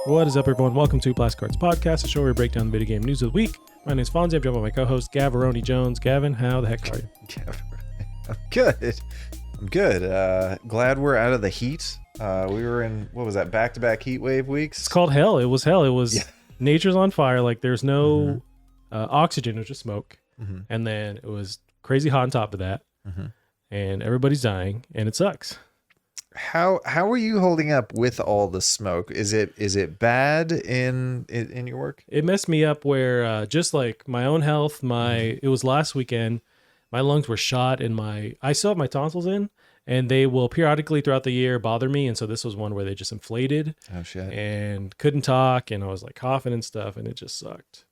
What is up, everyone? Welcome to Plastic-Boi Podcast, a show where we break down the video game news of the week. My name is Fonzie. I'm joined by my co-host, Gavaroni Jones. Gavin, how the heck are you? I'm good. Glad we're out of the heat. We were in, what was that, back-to-back heat wave weeks? It's called hell. It was hell. It was nature's on fire. Like, there's no Mm-hmm. oxygen. It was just smoke. Mm-hmm. And then it was crazy hot on top of that. Mm-hmm. And everybody's dying. And it sucks. How are you holding up with all the smoke? Is it bad in your work? It messed me up where just like my own health, it was last weekend, my lungs were shot and I still have my tonsils in, and they will periodically throughout the year bother me. And so this was one where they just inflated. Oh shit. And couldn't talk, and I was like coughing and stuff, and it just sucked.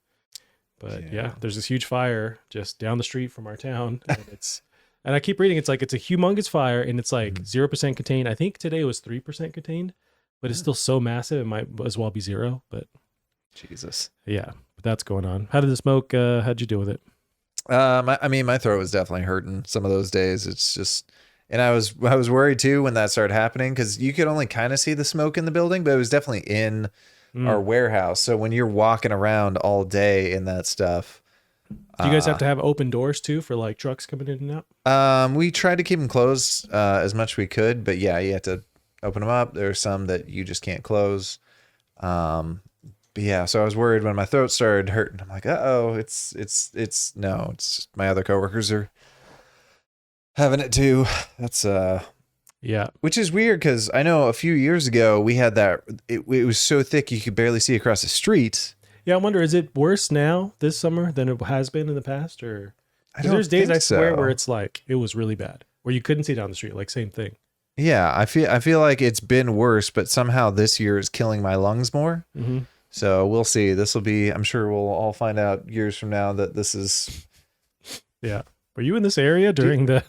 But yeah, there's this huge fire just down the street from our town, and I keep reading, it's like it's a humongous fire, and it's like 0% contained. I think today was 3% contained, but it's still so massive it might as well be 0. But Jesus. yeah, but that's going on. How did the smoke? How'd you deal with it? My throat was definitely hurting some of those days. It's just, and I was worried too when that started happening, because you could only kind of see the smoke in the building, but it was definitely in our warehouse. So when you're walking around all day in that stuff. Do you guys have to have open doors too for like trucks coming in and out? We tried to keep them closed as much as we could, but yeah, you have to open them up. There's some that you just can't close. But yeah, so I was worried when my throat started hurting. I'm like, it's my other coworkers are having it too. That's yeah, which is weird, because I know a few years ago we had that. It was so thick you could barely see across the street. Yeah, I wonder, is it worse now this summer than it has been in the past? Or there's days I swear where it's like it was really bad, where you couldn't see down the street, like same thing. Yeah, I feel like it's been worse, but somehow this year is killing my lungs more. Mm-hmm. So we'll see. This will be, I'm sure we'll all find out years from now that this is. Yeah. Were you in this area during the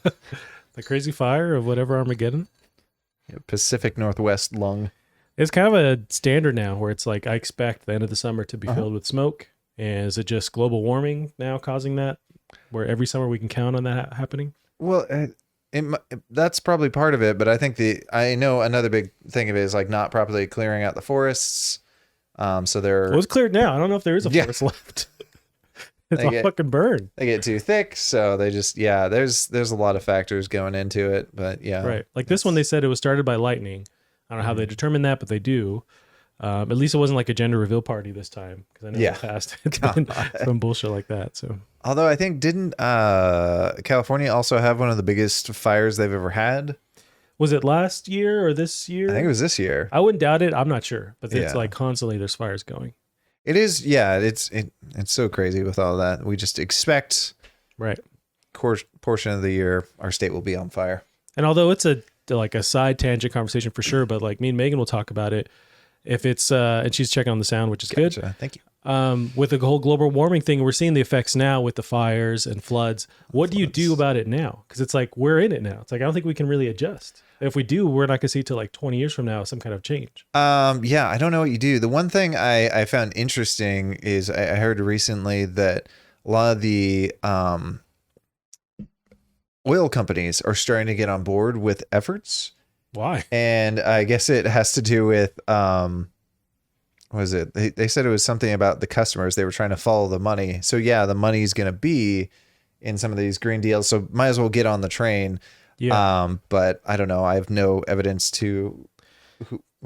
crazy fire of whatever Armageddon? Pacific Northwest lung. It's kind of a standard now where it's like I expect the end of the summer to be filled with smoke. And is it just global warming now causing that, where every summer we can count on that happening? Well, that's probably part of it, but I think I know another big thing of it is like not properly clearing out the forests. So they're... Well, it's cleared now. I don't know if there is a forest left. It's all fucking burned. They get too thick, so they just, there's a lot of factors going into it, but yeah. Right. Like this one, they said it was started by lightning. I don't know how they determined that, but they do. At least it wasn't like a gender reveal party this time, because I know in the past it's been some bullshit like that. So, although I think didn't California also have one of the biggest fires they've ever had? Was it last year or this year? I think it was this year. I wouldn't doubt it. I'm not sure, but it's like constantly there's fires going. It is, yeah. It's so crazy with all that. We just expect portion of the year our state will be on fire. And although it's like a side tangent conversation for sure, but like me and Megan will talk about it if it's and she's checking on the sound, which is good. Thank you. With the whole global warming thing, we're seeing the effects now with the fires and floods. What do you do about it now? Because it's like we're in it now. It's like I don't think we can really adjust. If we do, we're not gonna see till like 20 years from now some kind of change. I don't know what you do. The one thing I found interesting is I heard recently that a lot of the oil companies are starting to get on board with efforts. Why? And I guess it has to do with what was it? They said it was something about the customers. They were trying to follow the money. So yeah, the money's going to be in some of these green deals. So might as well get on the train. Yeah. But I don't know. I have no evidence to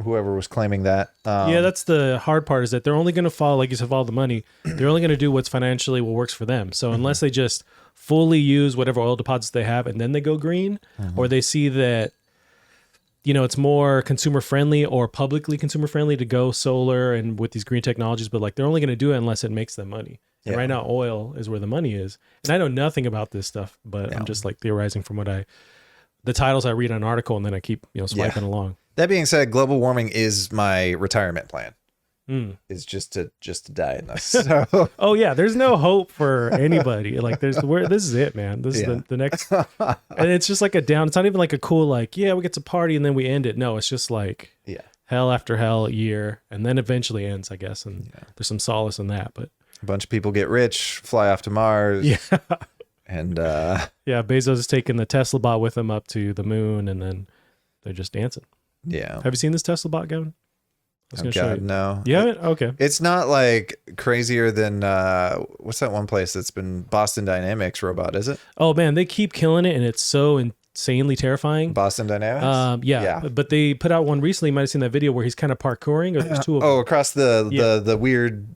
whoever was claiming that. Yeah, that's the hard part, is that they're only going to follow, like you said, follow the money. They're only going to do what's financially what works for them. So unless they just fully use whatever oil deposits they have and then they go green, or they see that, it's more consumer friendly or publicly consumer friendly to go solar and with these green technologies, but like they're only going to do it unless it makes them money. And right now oil is where the money is. And I know nothing about this stuff, but I'm just like theorizing from the titles I read on an article, and then I keep, swiping along. That being said, global warming is my retirement plan. Is just to die in this. So. Oh yeah, there's no hope for anybody. Like this is it, man. This is the next, and it's just like it's not even like a cool like, we get to party and then we end it. No, it's just like hell after hell year, and then eventually ends, I guess. And there's some solace in that, but a bunch of people get rich, fly off to Mars. Yeah. And Bezos is taking the Tesla bot with him up to the moon, and then they're just dancing. Yeah. Have you seen this Tesla bot, Gavin? was Oh gonna show God, you. no. You haven't? Okay. It's not like crazier than what's that one place that's been Boston Dynamics robot? Is it Oh man, they keep killing it, and it's so insanely terrifying. Boston Dynamics? Yeah. But they put out one recently. You might have seen that video where he's kind of parkouring, or there's two of them. Oh, across the weird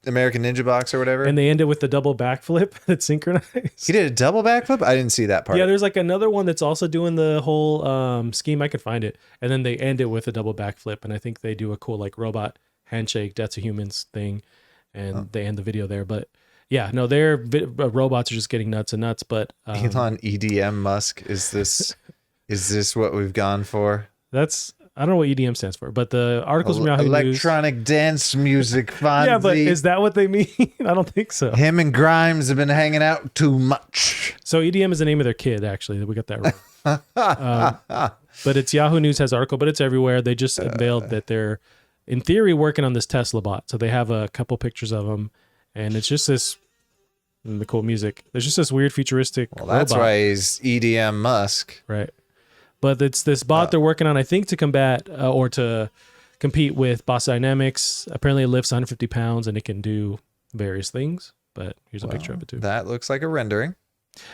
American Ninja box or whatever. And they end it with the double backflip that's synchronized. He did a double backflip? I didn't see that part. Yeah, there's like another one that's also doing the whole scheme. I could find it. And then they end it with a double backflip. And I think they do a cool like robot handshake, Deaths of Humans thing. And they end the video there. But yeah, no, their robots are just getting nuts and nuts. But Elon EDM Musk, is this what we've gone for? I don't know what EDM stands for, but the articles from Yahoo News. Electronic dance music, Fonzie. Yeah, but is that what they mean? I don't think so. Him and Grimes have been hanging out too much. So EDM is the name of their kid, actually. We got that wrong. But it's Yahoo News has article, but it's everywhere. They just unveiled that they're, in theory, working on this Tesla bot. So they have a couple pictures of them, and it's just this, the cool music. There's just this weird futuristic That's robot. why he's EDM Musk. Right. But it's this bot they're working on, I think, to combat or to compete with Boss Dynamics. Apparently it lifts 150 pounds and it can do various things. But here's a picture of it too. That looks like a rendering.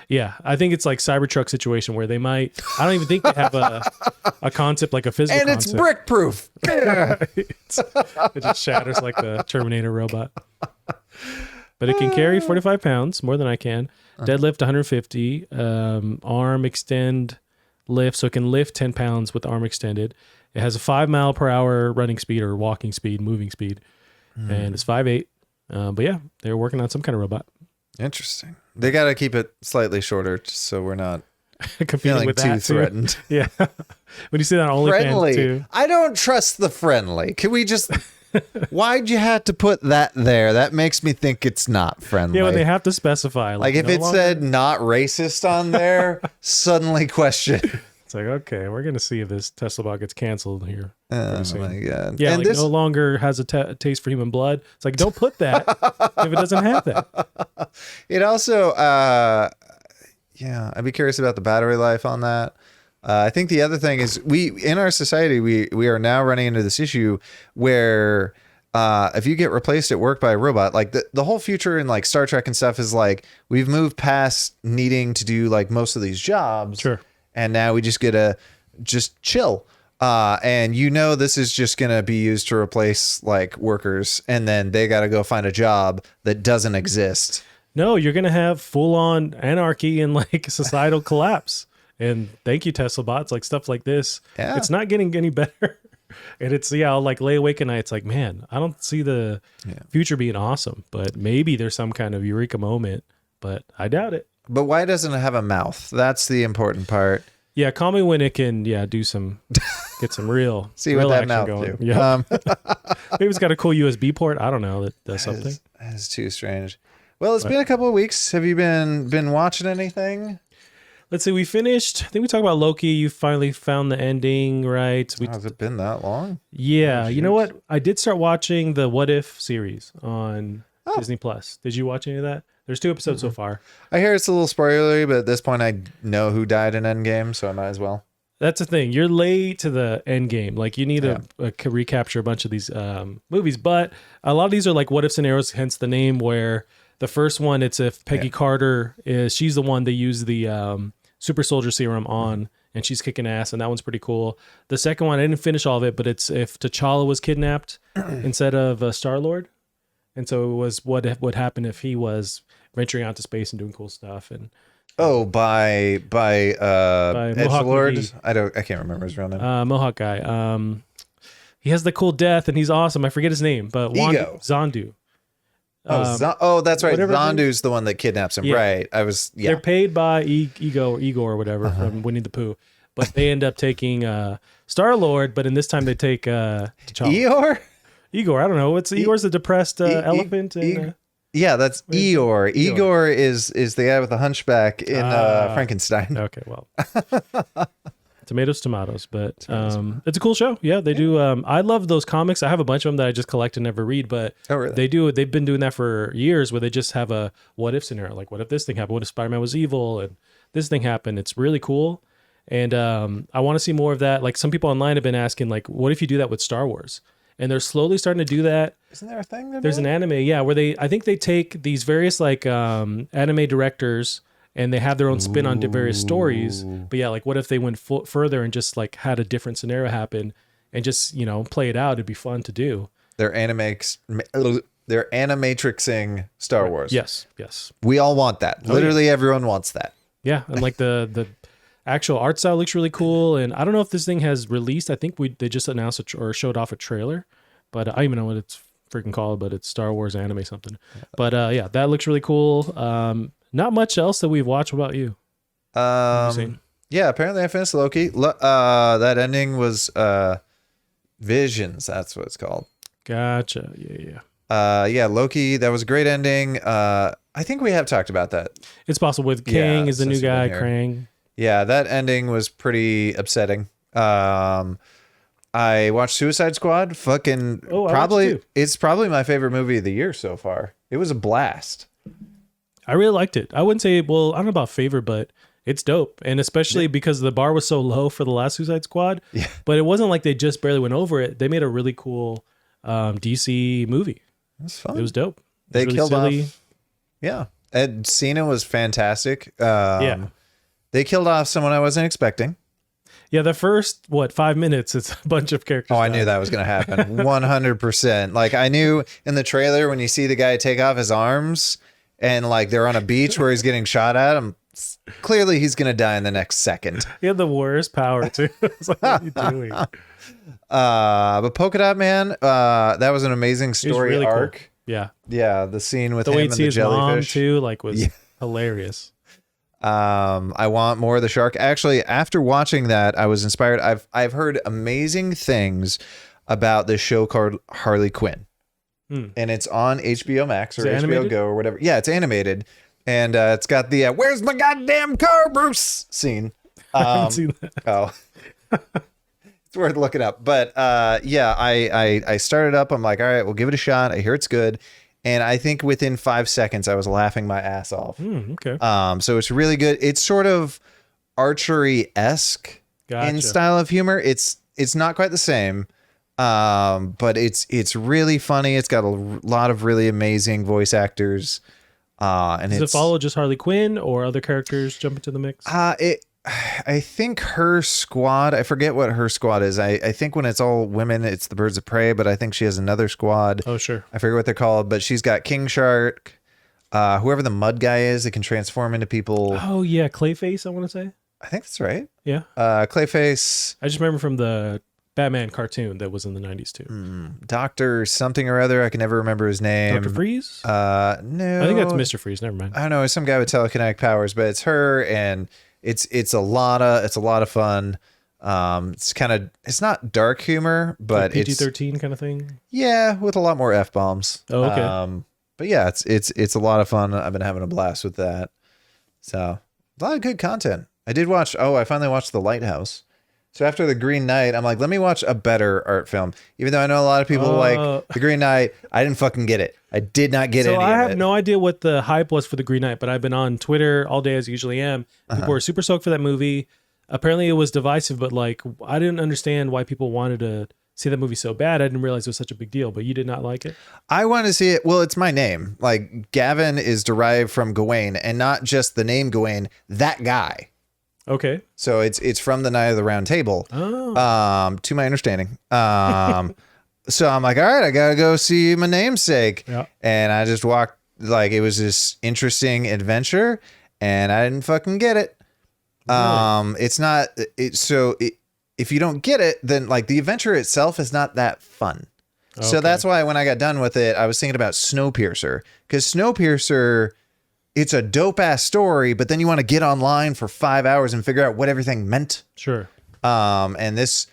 Yeah, I think it's like Cybertruck situation where they might, I don't even think they have a concept like a physical And it's concept. brick proof. It just shatters like the Terminator robot. But it can carry 45 pounds, more than I can. Deadlift 150. Arm extend lift, so it can lift 10 pounds with the arm extended. It has a 5 mile per hour running speed or walking speed, moving speed. And it's 5'8". But yeah, they're working on some kind of robot. Interesting. They got to keep it slightly shorter just so we're not Competing feeling with too that threatened. Yeah. When you see that on OnlyFans Friendly. too. I don't trust the friendly. Can we just... Why'd you have to put that there? That makes me think it's not friendly. Yeah, but they have to specify. Like if no it longer- said not racist on there, suddenly question. It's like, okay, we're going to see if this Tesla bot gets canceled here. Oh pretty soon. my God. Yeah, And like this, no longer has a taste for human blood. It's like, don't put that if it doesn't have that. it also, yeah, I'd be curious about the battery life on that. I think the other thing is in our society, we are now running into this issue where if you get replaced at work by a robot, like the whole future in like Star Trek and stuff is like we've moved past needing to do like most of these jobs. Sure. And now we just get to just chill. And this is just going to be used to replace like workers. And then they got to go find a job that doesn't exist. No, you're going to have full on anarchy and like societal collapse. And thank you, Tesla bots, like stuff like this. Yeah. It's not getting any better. And it's, I'll like lay awake at night. It's like, man, I don't see the future being awesome, but maybe there's some kind of eureka moment, but I doubt it. But why doesn't it have a mouth? That's the important part. Yeah, call me when it can, get some real See real what that action mouth going. do. Yeah. Maybe it's got a cool USB port. I don't know that does something. That is too strange. Well, it's been a couple of weeks. Have you been watching anything? Let's see. We finished. I think we talked about Loki. You finally found the ending, right? Has it been that long? Yeah. You know what? I did start watching the What If series on Disney Plus. Did you watch any of that? There's 2 episodes so far. I hear it's a little spoilery, but at this point, I know who died in Endgame, so I might as well. That's the thing. You're late to the end game. Like you need to recapture a bunch of these movies, but a lot of these are like what if scenarios. Hence the name. Where the first one, it's if Peggy Carter she's the one they use the super soldier serum on, and she's kicking ass, and that one's pretty cool. The second one, I didn't finish all of it, but it's if T'Challa was kidnapped instead of Star-Lord, and so it was what would happen if he was venturing out to space and doing cool stuff. And by Edgelord. McGee. I can't remember his real name. Mohawk guy. He has the cool death, and he's awesome. I forget his name, but Ego. Zandu. That's right. whatever Zandu's the one that kidnaps him. Yeah. Right. They're paid by Igor or whatever from Winnie the Pooh, but they end up taking Star-Lord. But in this time they take T'Challa. Eeyore? Igor. I don't know. Igor's a depressed elephant. Yeah, that's Eeyore. Igor is the guy with the hunchback in Frankenstein. Okay, well, tomatoes. But it's a cool show. Yeah, they do. I love those comics. I have a bunch of them that I just collect and never read. But really? They've been doing that for years, where they just have a what if scenario. Like, what if this thing happened? What if Spider-Man was evil and this thing happened? It's really cool. And I want to see more of that. Like some people online have been asking, like, what if you do that with Star Wars? and they're slowly starting to do that. Isn't there a thing? There's an anime, yeah, where I think they take these various like anime directors and they have their own spin on various stories. But yeah, like what if they went further and just like had a different scenario happen and just, you know, play it out? It'd be fun to do. They're animatrixing Star Wars. Yes. We all want that. Literally everyone wants that. Yeah, and like the actual art style looks really cool. And I don't know if this thing has released. I think they just announced or showed off a trailer, but I don't even know what it's freaking called, but it's Star Wars anime something. But yeah, that looks really cool. Not much else that we've watched. What about you? Yeah, apparently I finished Loki. That ending was Visions. That's what it's called. Gotcha. Yeah. Yeah, Loki. That was a great ending. I think we have talked about that. It's possible with Kang is the new guy, Krang. Yeah, that ending was pretty upsetting. I watched Suicide Squad. It's probably my favorite movie of the year so far. It was a blast. I really liked it. I wouldn't say, well, I don't know about favorite, but it's dope. And especially because the bar was so low for the last Suicide Squad. Yeah. But it wasn't like they just barely went over it. They made a really cool DC movie. It was fun. It was dope. They really killed silly. off. Yeah. Ed Cena was fantastic. Yeah. They killed off someone I wasn't expecting. Yeah, the first 5 minutes, it's a bunch of characters. I knew that was going to happen. 100%. Like I knew in the trailer when you see the guy take off his arms and like they're on a beach where he's getting shot at, clearly he's going to die in the next second. He had the worst power too. It's like, what are you doing? But Polka Dot Man, that was an amazing story really arc. Cool. Yeah. Yeah, the scene with the him way and to the see his mom jellyfish too, like was hilarious. I want more of the shark. Actually, after watching that, I was inspired. I've heard amazing things about this show called Harley Quinn, and it's on HBO Max or HBO animated? Go or whatever. Yeah, it's animated, and it's got the "Where's my goddamn car, Bruce?" scene. I haven't seen that. Oh, it's worth looking up. But yeah, I started up. I'm like, all right, we'll give it a shot. I hear it's good. And I think within 5 seconds, I was laughing my ass off. Okay. So it's really good. It's sort of archery-esque in style of humor. It's not quite the same, but it's really funny. It's got a lot of really amazing voice actors. And does it follow just Harley Quinn or other characters jump into the mix? I think her squad, I forget what her squad is. I think when it's all women, it's the Birds of Prey, but I think she has another squad. Oh, sure. I forget what they're called, but she's got King Shark, whoever the mud guy is that can transform into people. Oh, yeah. Clayface, I want to say. I think that's right. Yeah. Clayface. I just remember from the Batman cartoon that was in the 90s too. Doctor something or other. I can never remember his name. Dr. Freeze? No. I think that's Mr. Freeze. Never mind. I don't know. It's some guy with telekinetic powers, but it's her, and it's a lot of fun. It's not dark humor, but like PG-13 kind of thing. Yeah, with a lot more F-bombs. Oh, okay. But yeah, it's a lot of fun. I've been having a blast with that. So a lot of good content. I finally watched The Lighthouse. So after The Green Knight, I'm like, let me watch a better art film. Even though I know a lot of people like The Green Knight, I didn't fucking get it. I did not get any of it. So I have no idea what the hype was for The Green Knight, but I've been on Twitter all day as I usually am. People were super stoked for that movie. Apparently it was divisive, but like I didn't understand why people wanted to see that movie so bad. I didn't realize it was such a big deal, but you did not like it? I want to see it. Well, it's my name. Like Gavin is derived from Gawain, and not just the name Gawain, that guy. Okay. So it's from the Knight of the Round Table. Oh. To my understanding. So I'm like, all right, I gotta go see my namesake. Yeah. And I just walked, like, it was this interesting adventure, and I didn't fucking get it. Really? If you don't get it, then like the adventure itself is not that fun. Okay. So that's why when I got done with it, I was thinking about Snowpiercer, because Snowpiercer, it's a dope ass story, but then you want to get online for 5 hours and figure out what everything meant. Sure. And this,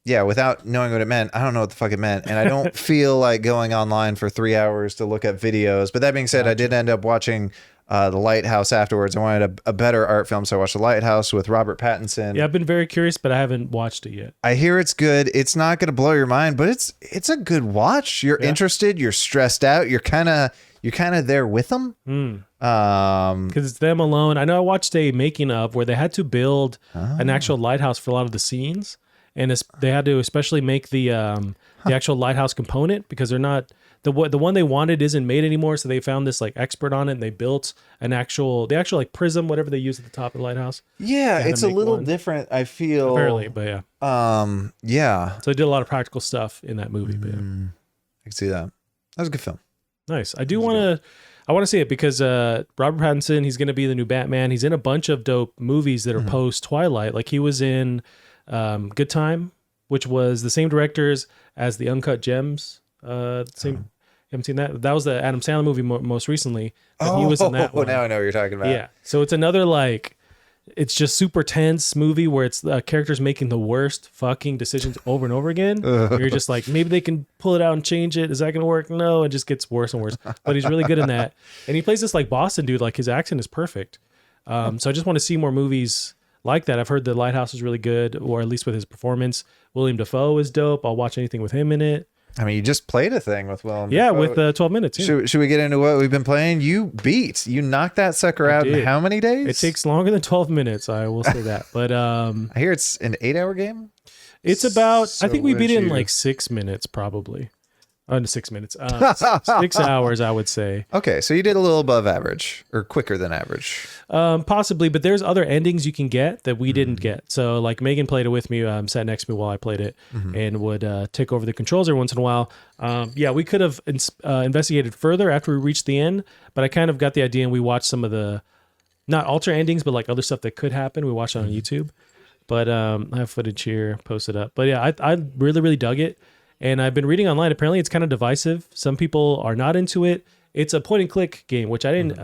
yeah, without knowing what it meant, I don't know what the fuck it meant. And I don't feel like going online for 3 hours to look at videos. But that being said, I did end up watching The Lighthouse afterwards. I wanted a better art film, so I watched The Lighthouse with Robert Pattinson. Yeah, I've been very curious, but I haven't watched it yet. I hear it's good. It's not going to blow your mind, but it's a good watch. You're interested. You're stressed out. You're kind of there with them. Because it's them alone. I know I watched a making of where they had to build an actual lighthouse for a lot of the scenes. and they had to especially make the actual lighthouse component because they're not the one they wanted isn't made anymore. So they found this like expert on it, and they built the actual like prism, whatever they use at the top of the lighthouse. Yeah, it's a little different, I feel. Apparently, but yeah. Yeah. So they did a lot of practical stuff in that movie. But yeah. I can see that. That was a good film. Nice. I want to see it because Robert Pattinson, he's going to be the new Batman. He's in a bunch of dope movies that are post Twilight. Like he was in Good Time, which was the same directors as the Uncut Gems. Same. You haven't seen that? That was the Adam Sandler movie most recently. But he was in that one. Now I know what you're talking about. Yeah. So it's another like, it's just super tense movie where it's characters making the worst fucking decisions over and over again. You're just like, maybe they can pull it out and change it. Is that going to work? No, it just gets worse and worse. But he's really good in that. And he plays this like Boston dude. Like his accent is perfect. So I just want to see more movies like that. I've heard The Lighthouse is really good, or at least with his performance. William Dafoe is dope. I'll watch anything with him in it. I mean, you just played a thing with Willem Dafoe. Yeah, with 12 minutes. Yeah. Should we get into what we've been playing? You knocked that sucker out in how many days? It takes longer than 12 minutes. I will say that. But I hear it's an 8-hour game. It's about. So I think we beat it in like 6 minutes, probably. 6 minutes. 6 hours, I would say. Okay, so you did a little above average or quicker than average. Possibly, but there's other endings you can get that we didn't get. So like Megan played it with me, sat next to me while I played it, and would take over the controls every once in a while. Yeah, we could have investigated further after we reached the end, but I kind of got the idea, and we watched some of the, not alter endings, but like other stuff that could happen. We watched it on YouTube. But I have footage here posted up. But yeah, I really, really dug it. And I've been reading online. Apparently, it's kind of divisive. Some people are not into it. It's a point-and-click game, which I didn't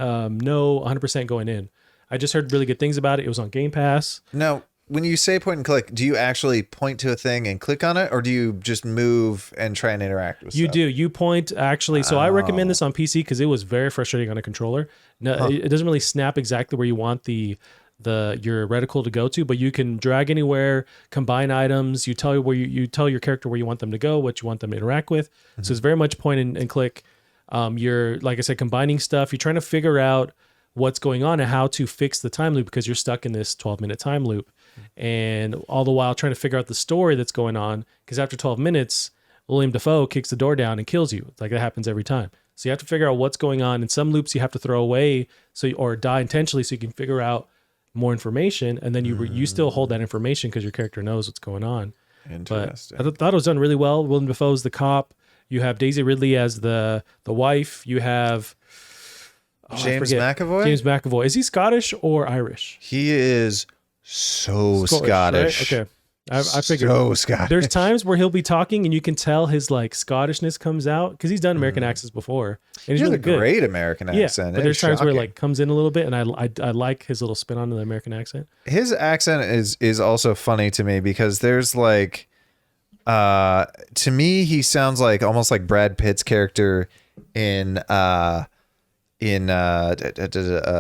know 100% going in. I just heard really good things about it. It was on Game Pass. Now, when you say point-and-click, do you actually point to a thing and click on it, or do you just move and try and interact with You stuff? do. You point, actually. So I recommend this on PC because it was very frustrating on a controller. No, it doesn't really snap exactly where you want your reticle to go to, but you can drag anywhere, combine items. You tell you tell your character where you want them to go, what you want them to interact with. So it's very much point and click. You're, like I said, combining stuff. You're trying to figure out what's going on and how to fix the time loop because you're stuck in this 12-minute time loop, and all the while trying to figure out the story that's going on. Because after 12 minutes, William Dafoe kicks the door down and kills you. Like that happens every time. So you have to figure out what's going on. In some loops, you have to throw away or die intentionally so you can figure out more information, and then you still hold that information because your character knows what's going on. Interesting. But I thought it was done really well. Willem Dafoe's the cop. You have Daisy Ridley as the wife. You have James McAvoy. James McAvoy. Is he Scottish or Irish? He is so Scottish. Right? Okay. I figured. So Scottish. There's times where he'll be talking and you can tell his like Scottishness comes out because he's done American accents before. And he's really a great American accent. But there's times where it like comes in a little bit, and I like his little spin on the American accent. His accent is also funny to me because there's like, to me he sounds like almost like Brad Pitt's character in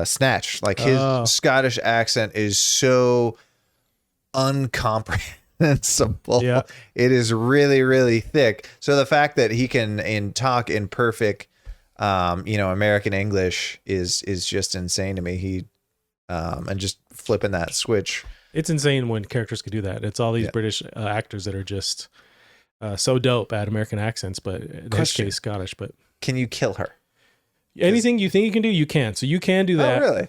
Snatch. Like his Scottish accent is so uncomprehensible. Yeah. It is really, really thick. So the fact that he can talk in perfect American English is just insane to me. He and just flipping that switch. It's insane when characters could do that. It's all these British actors that are just so dope at American accents, but in this case Scottish. But can you kill her? Anything you think you can do, you can. So you can do that. Oh, really?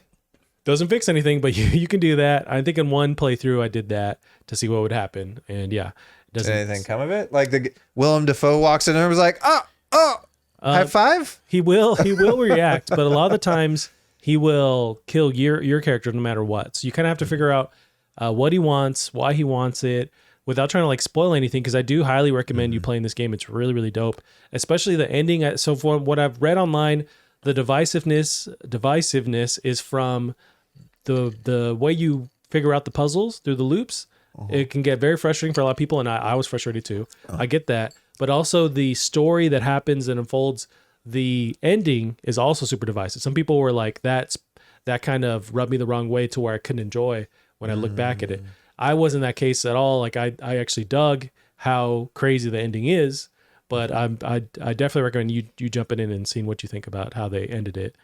Doesn't fix anything, but you can do that. I think in one playthrough I did that to see what would happen, and yeah, did anything come of it? Like the Willem Dafoe walks in and was like, high five. He will react, but a lot of the times he will kill your character no matter what. So you kind of have to figure out what he wants, why he wants it, without trying to like spoil anything. Because I do highly recommend you playing this game. It's really, really dope, especially the ending. So from what I've read online, the divisiveness is from the way you figure out the puzzles through the loops. It can get very frustrating for a lot of people, and I was frustrated too. I get that. But also the story that happens and unfolds, the ending is also super divisive. Some people were like, that kind of rubbed me the wrong way to where I couldn't enjoy when I look back at it. I wasn't that case at all. Like I actually dug how crazy the ending is, but I definitely recommend you jumping in and seeing what you think about how they ended it.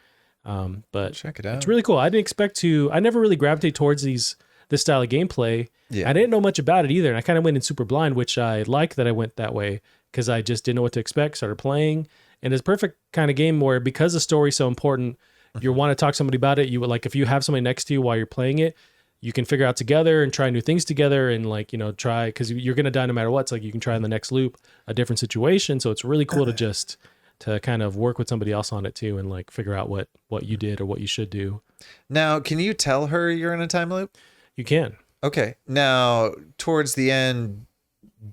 But check it out. It's really cool. I didn't expect to. I never really gravitate towards these this style of gameplay. Yeah. I didn't know much about it either. And I kind of went in super blind, which I like that I went that way because I just didn't know what to expect, started playing. And it's a perfect kind of game where because the story's so important, you want to talk to somebody about it. You would like, if you have somebody next to you while you're playing it, you can figure out together and try new things together and like, you know, try, because you're going to die no matter what. It's like you can try in the next loop a different situation. So it's really cool to kind of work with somebody else on it too and like figure out what you did or what you should do. Now, can you tell her you're in a time loop? You can. Okay. Now, towards the end,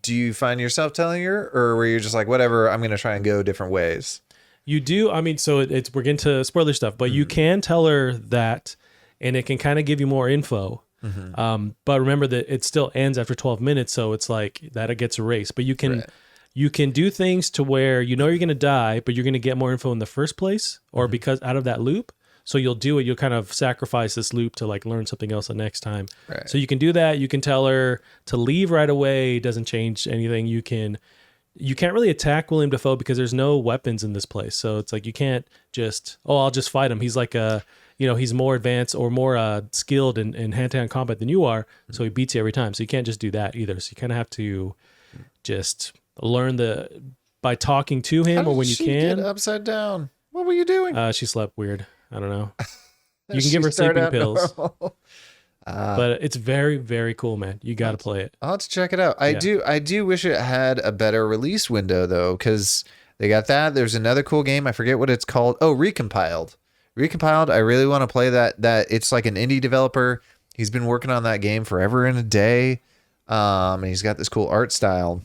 do you find yourself telling her, or were you just like, whatever, I'm going to try and go different ways? You do. I mean, so we're getting to spoiler stuff, but you can tell her that, and it can kind of give you more info. But remember that it still ends after 12 minutes, so it's like that it gets erased. But you can do things to where you know you're going to die, but you're going to get more info in the first place, or because out of that loop. So you'll do it. You'll kind of sacrifice this loop to like learn something else the next time. Right. So you can do that. You can tell her to leave right away. It doesn't change anything. You can't really attack William Dafoe because there's no weapons in this place. So it's like you can't just, I'll just fight him. He's like he's more advanced or more skilled in hand-to-hand combat than you are. So he beats you every time. So you can't just do that either. So you kind of have to just learn by talking to him or when you can. Get upside down. What were you doing? She slept weird. I don't know. You can give her sleeping pills. But it's very, very cool, man. You got to play it. I'll have to check it out. I do wish it had a better release window though, because they got that. There's another cool game. I forget what it's called. Oh, Recompiled. I really want to play that. It's like an indie developer. He's been working on that game forever and a day. And he's got this cool art style.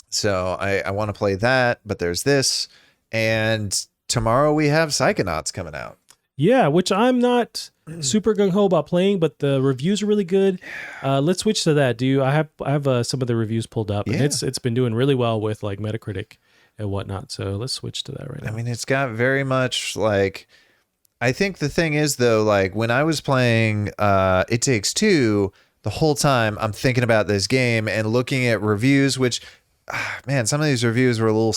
So I want to play that, but there's this. And tomorrow we have Psychonauts coming out. Yeah, which I'm not super gung-ho about playing, but the reviews are really good. Let's switch to that. I have some of the reviews pulled up, and it's been doing really well with like Metacritic and whatnot. So let's switch to that right now. I mean, it's got very much like, I think the thing is though, like when I was playing It Takes Two, the whole time I'm thinking about this game and looking at reviews, which man, some of these reviews were a little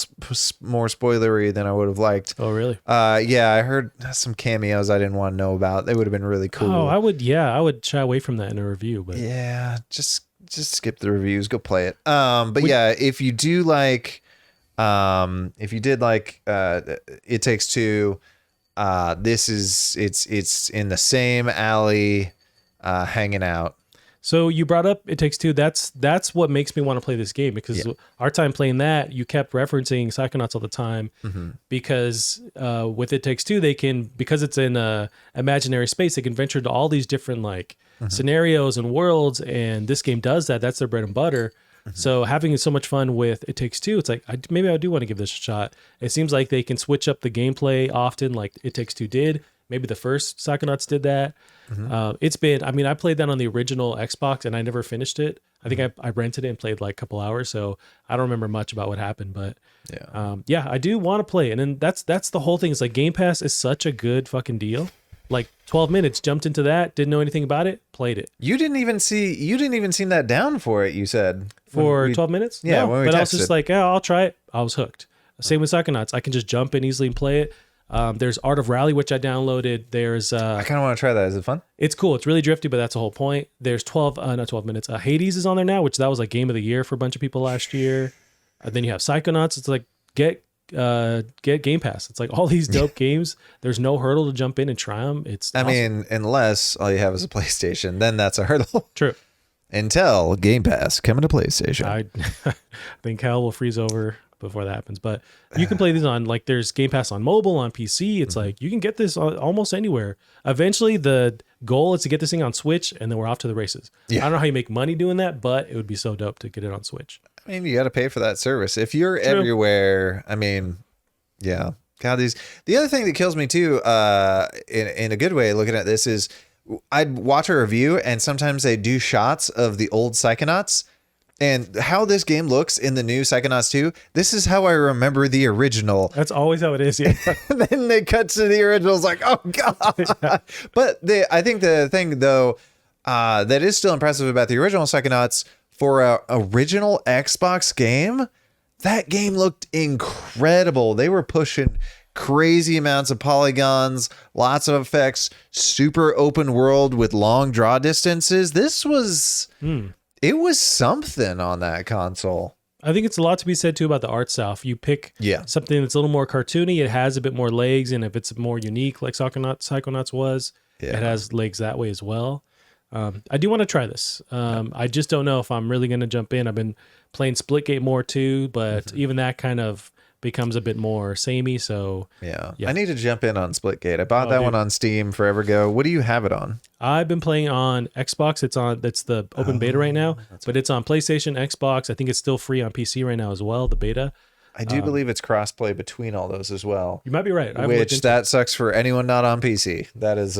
more spoilery than I would have liked. Oh, really? Yeah, I heard some cameos I didn't want to know about. They would have been really cool. Oh, I would shy away from that in a review, but yeah, just skip the reviews, go play it. But yeah, if you do like, if you did like, It Takes Two, it's in the same alley, hanging out. So you brought up It Takes Two. That's what makes me want to play this game because our time playing that, you kept referencing Psychonauts all the time because with It Takes Two, they can, because it's in a imaginary space, they can venture to all these different like scenarios and worlds, and this game does that. That's their bread and butter. So having so much fun with It Takes Two, it's like maybe I do want to give this a shot. It seems like they can switch up the gameplay often, like It Takes Two did. Maybe the first Psychonauts did that. It's been, I mean, I played that on the original Xbox and I never finished it. I think I rented it and played like a couple hours, so I don't remember much about what happened. But I do want to play it. And then that's the whole thing. It's like Game Pass is such a good fucking deal. Like 12 minutes, jumped into that, didn't know anything about it, played it. You didn't even seem that down for it, you said. For 12 minutes? Yeah, no, but I was just like, I'll try it. I was hooked. Same with Psychonauts. I can just jump in easily and play it. There's Art of Rally, which I downloaded. There's I kind of want to try that. Is it fun? It's cool. It's really drifty, but that's the whole point. There's not 12 minutes. Hades is on there now, which that was like game of the year for a bunch of people last year. Then you have Psychonauts. It's like get Game Pass. It's like all these dope games. There's no hurdle to jump in and try them. It's awesome. I mean, unless all you have is a PlayStation, then that's a hurdle. True. Until Game Pass coming to PlayStation. I think hell will freeze over before that happens, but you can play these on, like, there's Game Pass on mobile, on PC. It's like you can get this almost anywhere. Eventually the goal is to get this thing on Switch, and then we're off to the races. I don't know how you make money doing that, but it would be so dope to get it on Switch. I mean, you got to pay for that service if you're everywhere. I mean, yeah. God, the other thing that kills me too, in a good way, looking at this, is I'd watch a review and sometimes they do shots of the old Psychonauts. And how this game looks in the new Psychonauts 2, this is how I remember the original. That's always how it is, yeah. Then they cut to the original. It's like, oh, God. Yeah. But I think the thing, though, that is still impressive about the original Psychonauts, for a original Xbox game, that game looked incredible. They were pushing crazy amounts of polygons, lots of effects, super open world with long draw distances. This was it was something on that console. I think it's a lot to be said too about the art style. If you pick something that's a little more cartoony, it has a bit more legs, and if it's more unique, like Psychonauts was, it has legs that way as well. I do want to try this. I just don't know if I'm really going to jump in. I've been playing Splitgate more too, but even that kind of becomes a bit more samey. So yeah. I need to jump in on Splitgate. I bought that one on Steam forever ago. What do you have it on? I've been playing on Xbox. That's the open beta right now, but it's on PlayStation, Xbox. I think it's still free on PC right now as well, the beta. I do believe it's crossplay between all those as well. You might be right. Which that sucks for anyone not on PC. That is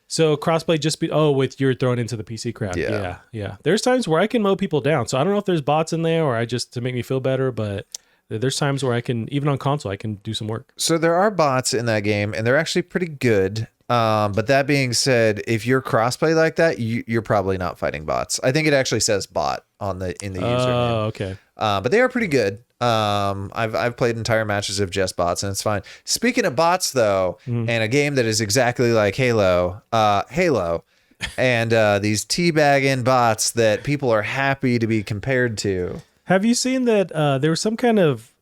so crossplay just with you're thrown into the PC crowd. Yeah. There's times where I can mow people down. So I don't know if there's bots in there or I just to make me feel better, but there's times where I can, even on console, I can do some work. So there are bots in that game, and they're actually pretty good. But that being said, if you're crossplay like that, you're probably not fighting bots. I think it actually says bot in the username. Oh, okay. But they are pretty good. I've played entire matches of just bots, and it's fine. Speaking of bots, though, and a game that is exactly like Halo, and these teabagging bots that people are happy to be compared to. Have you seen that there was some kind of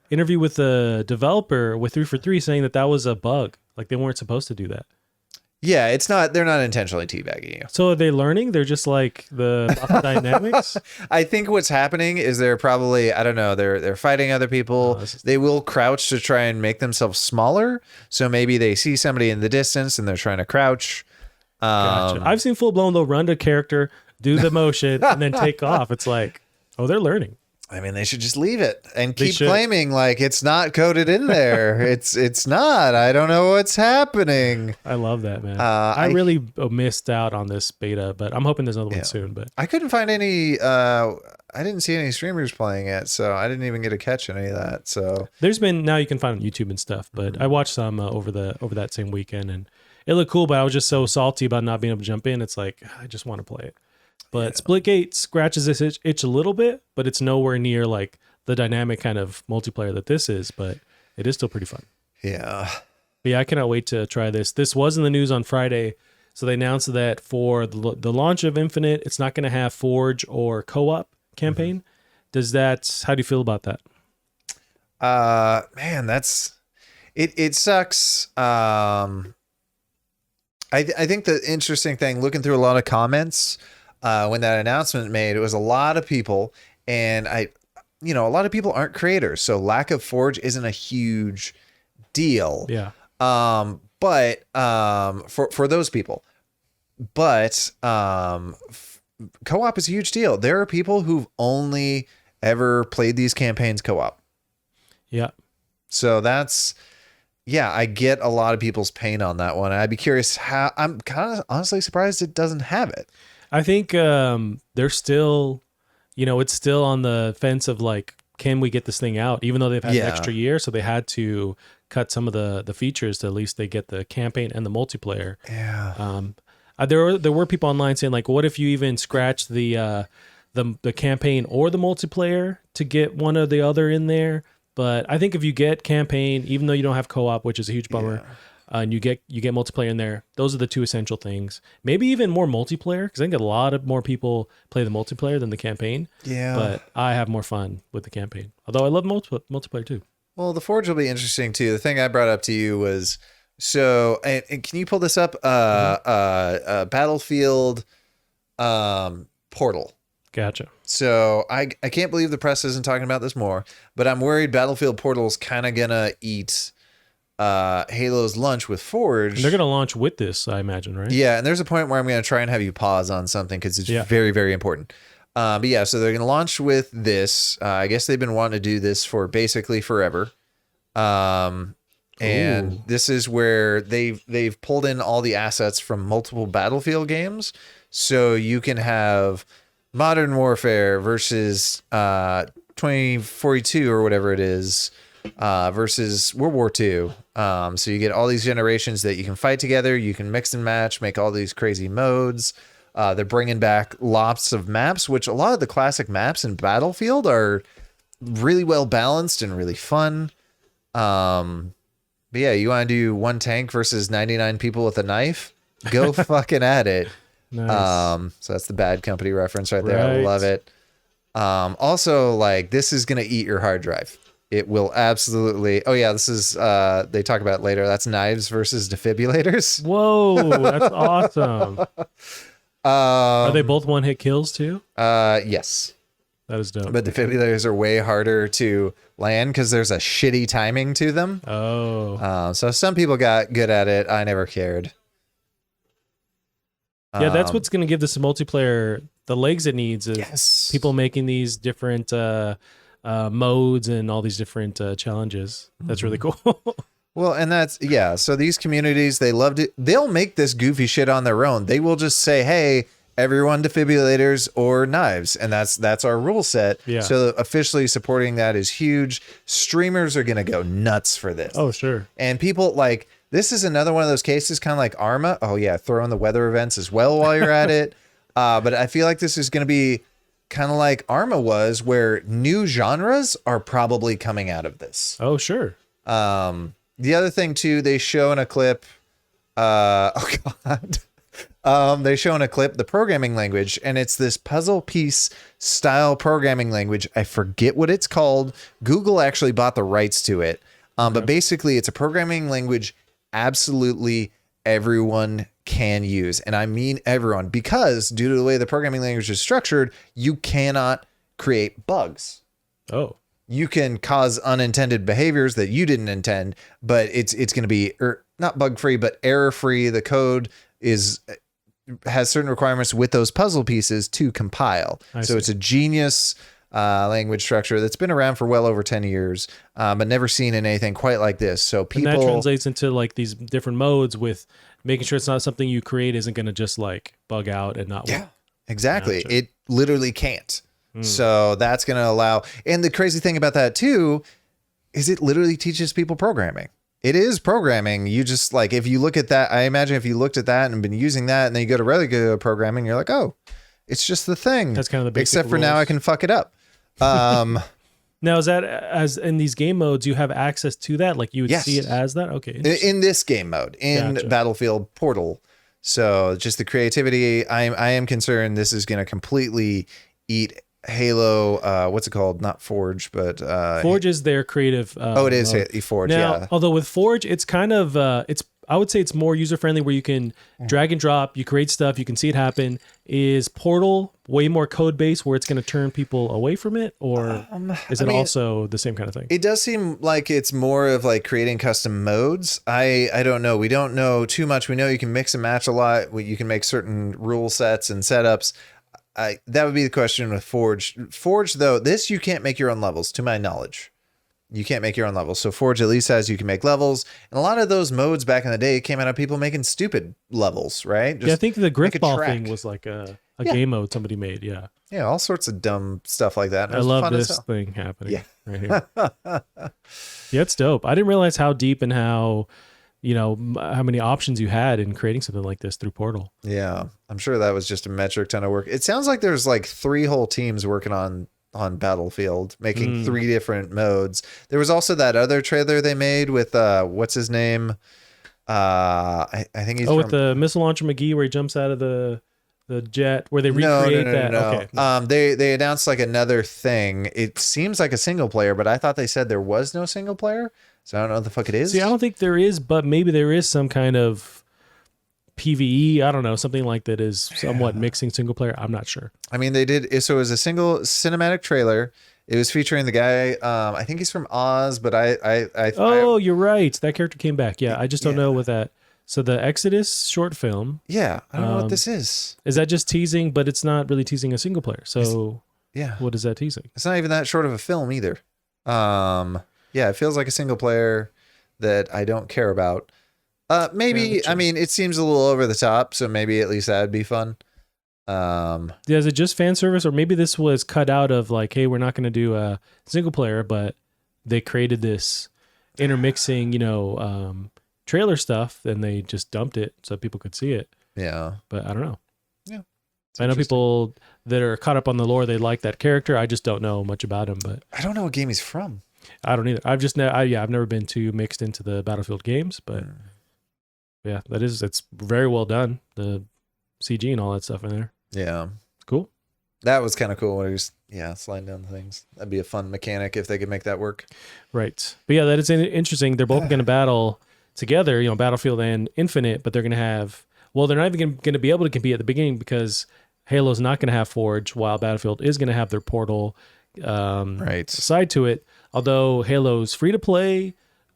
interview with the developer with 343 saying that was a bug? Like they weren't supposed to do that. Yeah, it's not. They're not intentionally teabagging you. So are they learning? They're just like the dynamics. I think what's happening is they're probably, I don't know, they're fighting other people. They will crouch to try and make themselves smaller. So maybe they see somebody in the distance and they're trying to crouch. Gotcha. I've seen full blown. They'll run to character, do the motion, and then take off. It's like, oh, they're learning. I mean, they should just leave it and keep claiming like it's not coded in there. it's not. I don't know what's happening. I love that, man. I really missed out on this beta, but I'm hoping there's another one soon. But I couldn't find any. I didn't see any streamers playing it, so I didn't even get to catch any of that. So there's been now you can find it on YouTube and stuff. But I watched some over that same weekend, and it looked cool. But I was just so salty about not being able to jump in. It's like I just want to play it. But Splitgate scratches this itch a little bit, but it's nowhere near like the dynamic kind of multiplayer that this is, but it is still pretty fun. Yeah. But yeah, I cannot wait to try this. This was in the news on Friday. So they announced that for the launch of Infinite, it's not going to have Forge or co-op campaign. How do you feel about that? Man, it sucks. I think the interesting thing, looking through a lot of comments, when that announcement made, it was a lot of people, and a lot of people aren't creators, so lack of Forge isn't a huge deal. Yeah. But for those people, but co-op is a huge deal. There are people who've only ever played these campaigns co-op. Yeah. So I get a lot of people's pain on that one. I'd be curious how. I'm kind of honestly surprised it doesn't have it. I think they're still, it's still on the fence of like, can we get this thing out? Even though they've had an extra year, so they had to cut some of the features to at least they get the campaign and the multiplayer. Yeah. There were people online saying like, what if you even scratch the campaign or the multiplayer to get one or the other in there? But I think if you get campaign, even though you don't have co-op, which is a huge bummer. And you get multiplayer in there. Those are the two essential things. Maybe even more multiplayer, because I think a lot of more people play the multiplayer than the campaign. Yeah. But I have more fun with the campaign. Although I love multiplayer too. Well, the Forge will be interesting too. The thing I brought up to you was, so, and can you pull this up? Battlefield Portal. Gotcha. So I can't believe the press isn't talking about this more, but I'm worried Battlefield Portal's kind of gonna eat Halo's lunch with Forge. And they're going to launch with this, I imagine, right? Yeah, and there's a point where I'm going to try and have you pause on something because it's very, very important. But yeah, so they're going to launch with this. I guess they've been wanting to do this for basically forever. And this is where they've pulled in all the assets from multiple Battlefield games. So you can have Modern Warfare versus 2042 or whatever it is. Versus World War II. So you get all these generations that you can fight together. You can mix and match, make all these crazy modes. They're bringing back lots of maps, which a lot of the classic maps in Battlefield are really well balanced and really fun. But yeah, you want to do one tank versus 99 people with a knife? Go fucking at it. Nice. So that's the Bad Company reference right there. I Right. love it. Also, like, this is gonna eat your hard drive. It will absolutely. Oh yeah, this is. They talk about it later. That's knives versus defibrillators. Whoa, that's awesome. Are they Um, both one-hit kills too? yes, That is dope. but defibrillators are way harder to land because there's a shitty timing to them. Oh, So some people got good at it. I never cared. yeah, that's Um, what's going to give this multiplayer the legs it needs. Is yes. people making these different modes and all these different challenges. That's really cool. Well, and that's, yeah. So these communities, they loved it. They'll make this goofy shit on their own. They will just say, hey, everyone defibrillators or knives. And that's our rule set. Yeah. So officially supporting that is huge. Streamers are going to go nuts for this. Oh, sure. And people like, this is another one of those cases, kind of like Arma. Oh yeah. Throw in the weather events as well while you're at it. But I feel like this is going to be kind of like Arma was, where new genres are probably coming out of this. Oh, sure. The other thing too, they show in a clip, oh God, they show in a clip the programming language, and it's this puzzle piece style programming language. I forget what it's called. Google actually bought the rights to it. But basically it's a programming language absolutely everyone can use. And I mean everyone, because due to the way the programming language is structured, you cannot create bugs. Oh, You can cause unintended behaviors that you didn't intend, but it's going to be not bug free, but error free. The code has certain requirements with those puzzle pieces to compile. I So see. it's a genius language structure that's been around for well over 10 years, but never seen in anything quite like this. So and people, that translates into like these different modes with making sure it's not something you create isn't going to just like bug out and not work. yeah, exactly. Gotcha. It literally can't. So that's going to allow, and the crazy thing about that too, is it literally teaches people programming. It is programming. You just like, if you look at that, I imagine if you looked at that and been using that and then you go to regular programming, you're like, oh, it's just the thing. That's kind of the basic except for now rules. I can fuck it up. Now, is that as in these game modes, you have access to that? Like you would Yes. see it as that? Okay. in this game mode, in Gotcha. Battlefield Portal. So just the creativity, I am concerned this is going to completely eat Halo. What's it called? Not Forge, but Forge is their creative. it is mode. Forge. Now, Yeah. although with Forge, it's kind of I would say it's more user friendly, where you can drag and drop, you create stuff, you can see it happen. Is Portal way more code based, where it's going to turn people away from it, or is it also the same kind of thing? It does seem like it's more of like creating custom modes. I don't know. We don't know too much. We know you can mix and match a lot. You can make certain rule sets and setups. That would be the question with Forge. Forge, though, this you can't make your own levels, to my knowledge. You can't make your own levels. So Forge at least says you can make levels. And a lot of those modes back in the day came out of people making stupid levels, right? Yeah, I think the make a Griffball track. thing was like a Yeah. game mode somebody made. Yeah. Yeah, all sorts of dumb stuff like that. And it I was love fun as this hell. thing happening Yeah. right here. Yeah, it's dope. I didn't realize how deep and how, how many options you had in creating something like this through Portal. Yeah, I'm sure that was just a metric ton of work. It sounds like there's like 3 whole teams working on Battlefield, making 3 different modes. There was also that other trailer they made with what's his name? I think he's with the missile launcher McGee, where he jumps out of the jet, where they recreate that. No. Okay. They announced like another thing. It seems like a single player, but I thought they said there was no single player. So I don't know what the fuck it is. See, I don't think there is, but maybe there is some kind of PvE. I don't know, something like that is somewhat mixing single player. I'm not sure. I mean, they did. So it was a single cinematic trailer. It was featuring the guy. I think he's from Oz, but You're right. That character came back. Yeah, I just don't know what that. So the Exodus short film, yeah, I don't know what this is. is that just teasing, but it's not really teasing a single player. So Yeah, what is that teasing? it's not even that short of a film either. Yeah, it feels like a single player that I don't care about. Maybe, I mean, it seems a little over the top, so maybe at least that'd be fun. Is it just fan service, or maybe this was cut out of like, hey, we're not going to do a single player, but they created this intermixing, trailer stuff, and they just dumped it so people could see it. Yeah. But I don't know. Yeah. I know people that are caught up on the lore, they like that character. I just don't know much about him, but I don't know what game he's from. I don't either. I've never been too mixed into the Battlefield games, but yeah, it's very well done. The CG and all that stuff in there. Yeah. It's cool. That was kind of cool when he was, sliding down the things. That'd be a fun mechanic if they could make that work. Right. But yeah, that is interesting. They're both going to battle together, Battlefield and Infinite, but they're going to have, they're not even going to be able to compete at the beginning because Halo's not going to have Forge, while Battlefield is going to have their Portal side to it. Although Halo's free to play,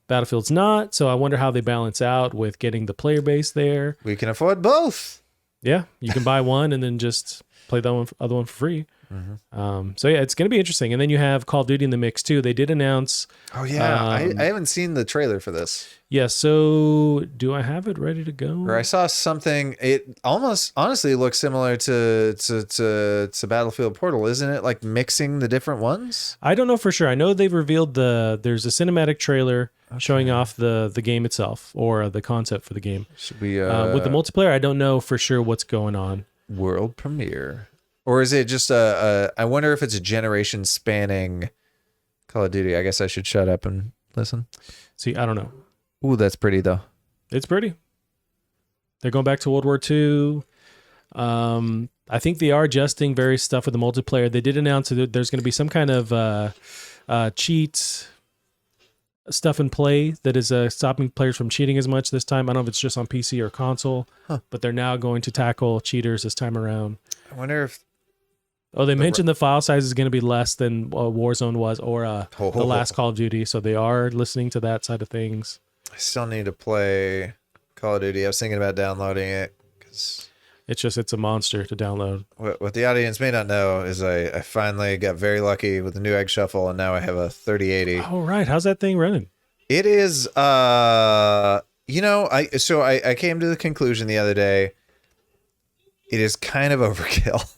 Battlefield's not. So I wonder how they balance out with getting the player base there. We can afford both. Yeah, you can buy one and then just play the other one for free. So yeah, it's going to be interesting. And then you have Call of Duty in the mix too. They did announce. Oh yeah, I haven't seen the trailer for this. Yeah, so do I have it ready to go? Or I saw something. It almost honestly looks similar to Battlefield Portal, isn't it? Like mixing the different ones. I don't know for sure. I know they've revealed there's a cinematic trailer showing off the game itself or the concept for the game. Should we with the multiplayer? I don't know for sure what's going on. World premiere, or is it just I wonder if it's a generation spanning Call of Duty. I guess I should shut up and listen. See, I don't know. Ooh, that's pretty though. It's pretty. They're going back to World War II. I think they are adjusting various stuff with the multiplayer. They did announce that there's going to be some kind of cheat stuff in play that is stopping players from cheating as much this time. I don't know if it's just on PC or console, but they're now going to tackle cheaters this time around. I wonder if... Oh, they mentioned the file size is going to be less than Warzone was or the last Call of Duty, so they are listening to that side of things. I still need to play Call of Duty. I was thinking about downloading it because it's a monster to download. What the audience may not know is I finally got very lucky with the new Egg Shuffle, and now I have a 3080. Oh, right. How's that thing running? It is, I came to the conclusion the other day, it is kind of overkill.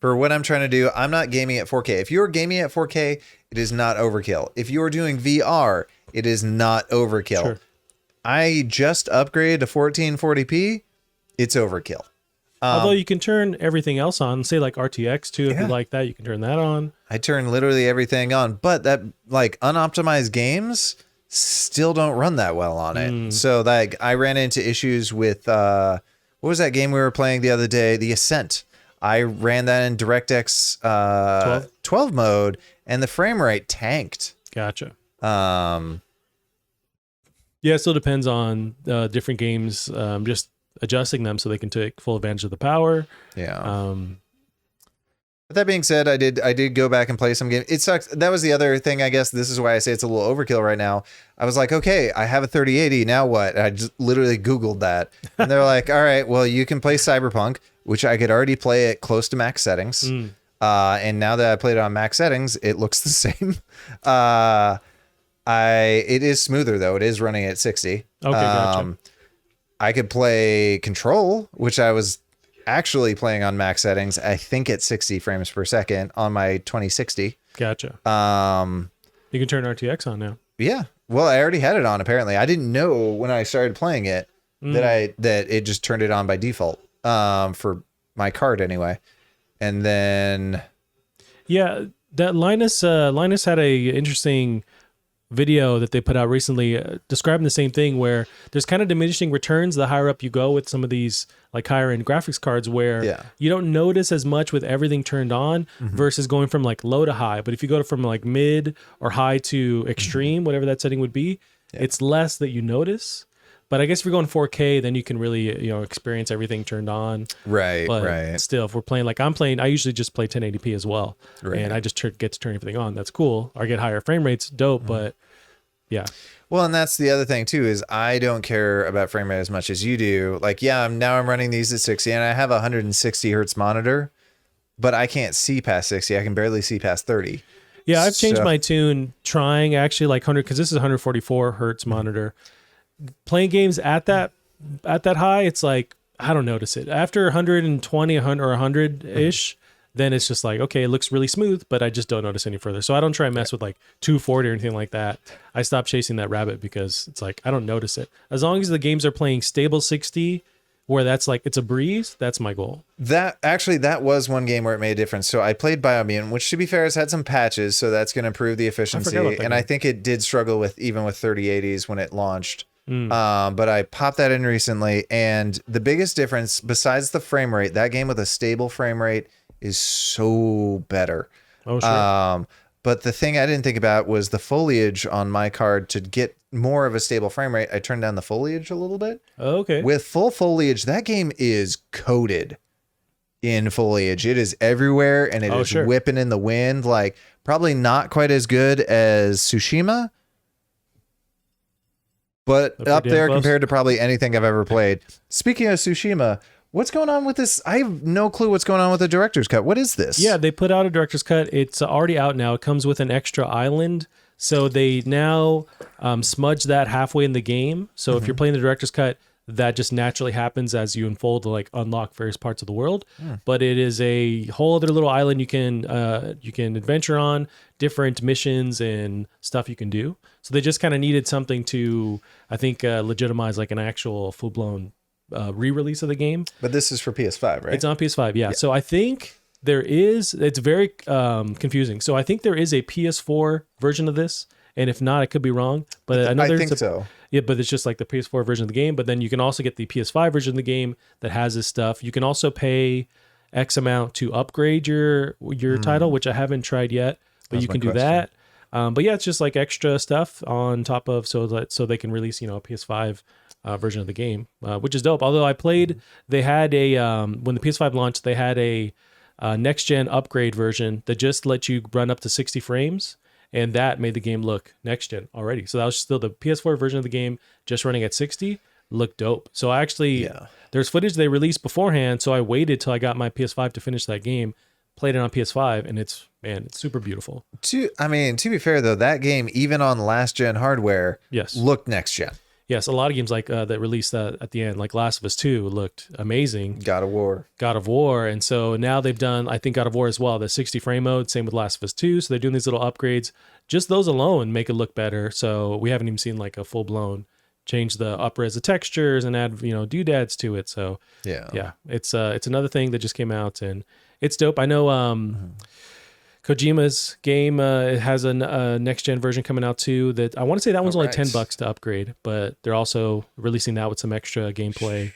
For what I'm trying to do, I'm not gaming at 4K. If you're gaming at 4K, it is not overkill. If you're doing VR, it is not overkill. Sure. I just upgraded to 1440p. It's overkill. Although you can turn everything else on, say like RTX too, if you like that, you can turn that on. I turn literally everything on, but that like unoptimized games still don't run that well on it. So like I ran into issues with what was that game we were playing the other day? The Ascent. I ran that in DirectX 12 mode, and the frame rate tanked. Gotcha. Yeah, it still depends on different games. Just adjusting them so they can take full advantage of the power. Yeah. But that being said, I did go back and play some games. It sucks. That was the other thing, I guess. This is why I say it's a little overkill right now. I was like, okay, I have a 3080. Now what? I just literally Googled that. And they're like, all right, well, you can play Cyberpunk, which I could already play at close to max settings. And now that I played it on max settings, it looks the same. It is smoother though. It is running at 60. Okay, gotcha. I could play Control, which I was actually playing on max settings, I think at 60 frames per second on my 2060. Gotcha. You can turn RTX on now. Yeah. Well, I already had it on apparently. I didn't know when I started playing it that it just turned it on by default for my card anyway. And then yeah, that Linus had a interesting video that they put out recently describing the same thing, where there's kind of diminishing returns the higher up you go with some of these like higher end graphics cards, where you don't notice as much with everything turned on versus going from like low to high. But if you go from like mid or high to extreme, whatever that setting would be, it's less that you notice. But I guess if you're going 4K, then you can really, experience everything turned on. Right, but right. Still, if we're playing like I'm playing, I usually just play 1080p as well. Right. And I just get to turn everything on. That's cool. Or get higher frame rates, dope, but yeah. Well, and that's the other thing too, is I don't care about frame rate as much as you do. Like, I'm running these at 60 and I have a 160 hertz monitor, but I can't see past 60. I can barely see past 30. Yeah, I've changed my tune trying actually like 100, because this is 144 hertz monitor. Playing games at that high, it's like I don't notice it. After 120 or 100-ish, then it's just like, okay, it looks really smooth, but I just don't notice any further. So I don't try and mess with like 240 or anything like that. I stopped chasing that rabbit because it's like I don't notice it. As long as the games are playing stable 60 where that's like it's a breeze. That's my goal. That was one game where it made a difference. So I played Biomutant, which to be fair has had some patches, so that's going to improve the efficiency. I think it did struggle with 3080s when it launched. But I popped that in recently, and the biggest difference besides the frame rate, that game with a stable frame rate is so better. Oh, sure. But the thing I didn't think about was the foliage on my card. To get more of a stable frame rate, I turned down the foliage a little bit. Okay. With full foliage, that game is coated in foliage. It is everywhere, and it is whipping in the wind. Like, probably not quite as good as Tsushima, but up there compared to probably anything I've ever played. Speaking of Tsushima, what's going on with this? I have no clue what's going on with the director's cut. What is this? Yeah, they put out a director's cut. It's already out now. It comes with an extra island. So they now smudge that halfway in the game. So if you're playing the director's cut, that just naturally happens as you unfold to like unlock various parts of the world. But it is a whole other little island you can adventure on, different missions and stuff you can do. So they just kind of needed something to, I think, legitimize like an actual full-blown re-release of the game. But this is for PS5, right? It's on PS5, yeah. So I think it's very confusing. So I think there is a PS4 version of this, and if not, I could be wrong. But I know there's so. Yeah, but it's just like the PS4 version of the game. But then you can also get the PS5 version of the game that has this stuff. You can also pay X amount to upgrade your title, which I haven't tried yet, but you can do that. But yeah, it's just like extra stuff on top of so they can release a PS5 version of the game, which is dope. Although I played, they had a when the PS5 launched, they had a next gen upgrade version that just let you run up to 60 frames, and that made the game look next gen already. So that was still the PS4 version of the game, just running at 60, looked dope. So I actually there's footage they released beforehand, so I waited till I got my PS5 to finish that game, played it on PS5, and it's super beautiful. To be fair though, that game even on last gen hardware, looked next gen. Yes, a lot of games like that released at the end, like Last of Us 2, looked amazing. God of War. And so now they've done, I think, God of War as well, the 60 frame mode, same with Last of Us 2. So they're doing these little upgrades. Just those alone make it look better. So we haven't even seen like a full-blown change the up-res of textures and add, doodads to it. So yeah, it's another thing that just came out, and it's dope. I know Kojima's game has a next-gen version coming out too. That I want to say that one's only $10 to upgrade, but they're also releasing that with some extra gameplay.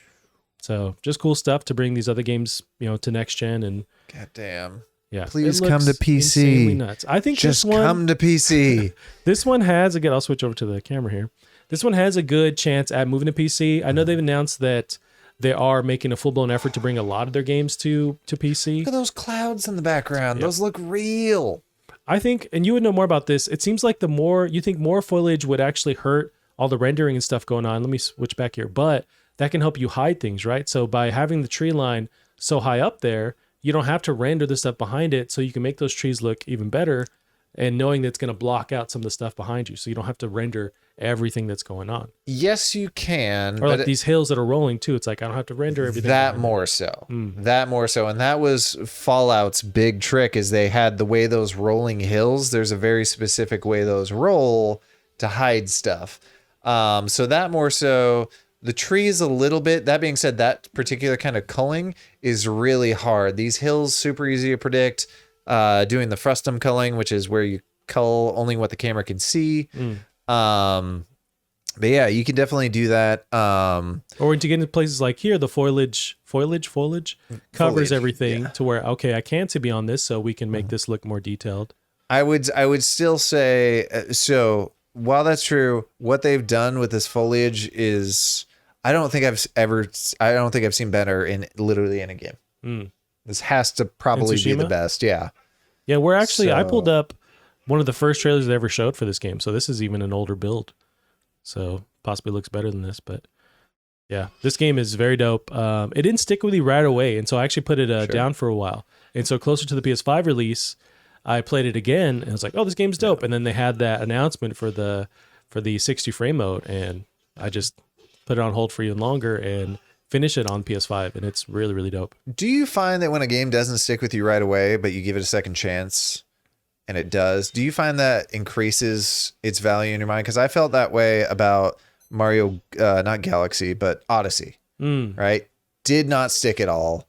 So just cool stuff to bring these other games, to next-gen. And goddamn, yeah, please come to PC. Nuts. I think just come to PC. This one has a good. I'll switch over to the camera here. This one has a good chance at moving to PC. I know they've announced that they are making a full-blown effort to bring a lot of their games to PC. Look at those clouds in the background. Yep. Those look real. I think, and you would know more about this, it seems like you think more foliage would actually hurt all the rendering and stuff going on. Let me switch back here. But that can help you hide things, right? So by having the tree line so high up there, you don't have to render the stuff behind it, so you can make those trees look even better, and knowing that it's going to block out some of the stuff behind you, so you don't have to render everything that's going on. Yes, you can. Or like these hills that are rolling too. It's like I don't have to render everything. That more so. And that was Fallout's big trick, is they had the way those rolling hills, there's a very specific way those roll to hide stuff. So that more so. The trees a little bit. That being said, that particular kind of culling is really hard. These hills, super easy to predict. Doing the frustum culling, which is where you cull only what the camera can see. But yeah, you can definitely do that. Or when you get into places like here, the foliage covers everything to where, okay, I can't see beyond this, so we can make this look more detailed. I would still say, so while that's true, what they've done with this foliage is, I don't think I've seen better in literally any game. This has to probably be the best. Yeah. Yeah, I pulled up one of the first trailers they ever showed for this game. So this is even an older build. So possibly looks better than this, but yeah, this game is very dope. It didn't stick with you right away. And so I actually put it down for a while. And so closer to the PS5 release, I played it again and I was like, oh, this game's dope. And then they had that announcement for the 60 frame mode, and I just put it on hold for even longer and finish it on PS5, and it's really, really dope. Do you find that when a game doesn't stick with you right away, but you give it a second chance and it does, do you find that increases its value in your mind? Because I felt that way about Mario, not Galaxy, but Odyssey, right? did not stick at all.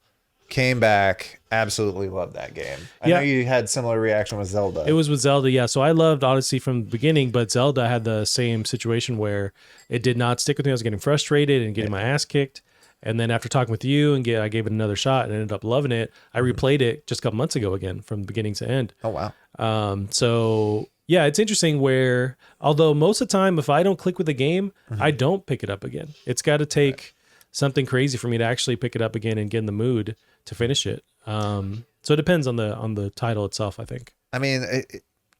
Came back, absolutely loved that game. I know you had similar reaction with Zelda. It was with Zelda, yeah. So I loved Odyssey from the beginning, but Zelda had the same situation where it did not stick with me. I was getting frustrated and getting my ass kicked. And then after talking with you and I gave it another shot and ended up loving it. I replayed it just a couple months ago again from beginning to end. Oh, wow. So yeah, it's interesting where, although most of the time, if I don't click with the game, I don't pick it up again. It's got to take something crazy for me to actually pick it up again and get in the mood to finish it. So it depends on the title itself, I think. I mean,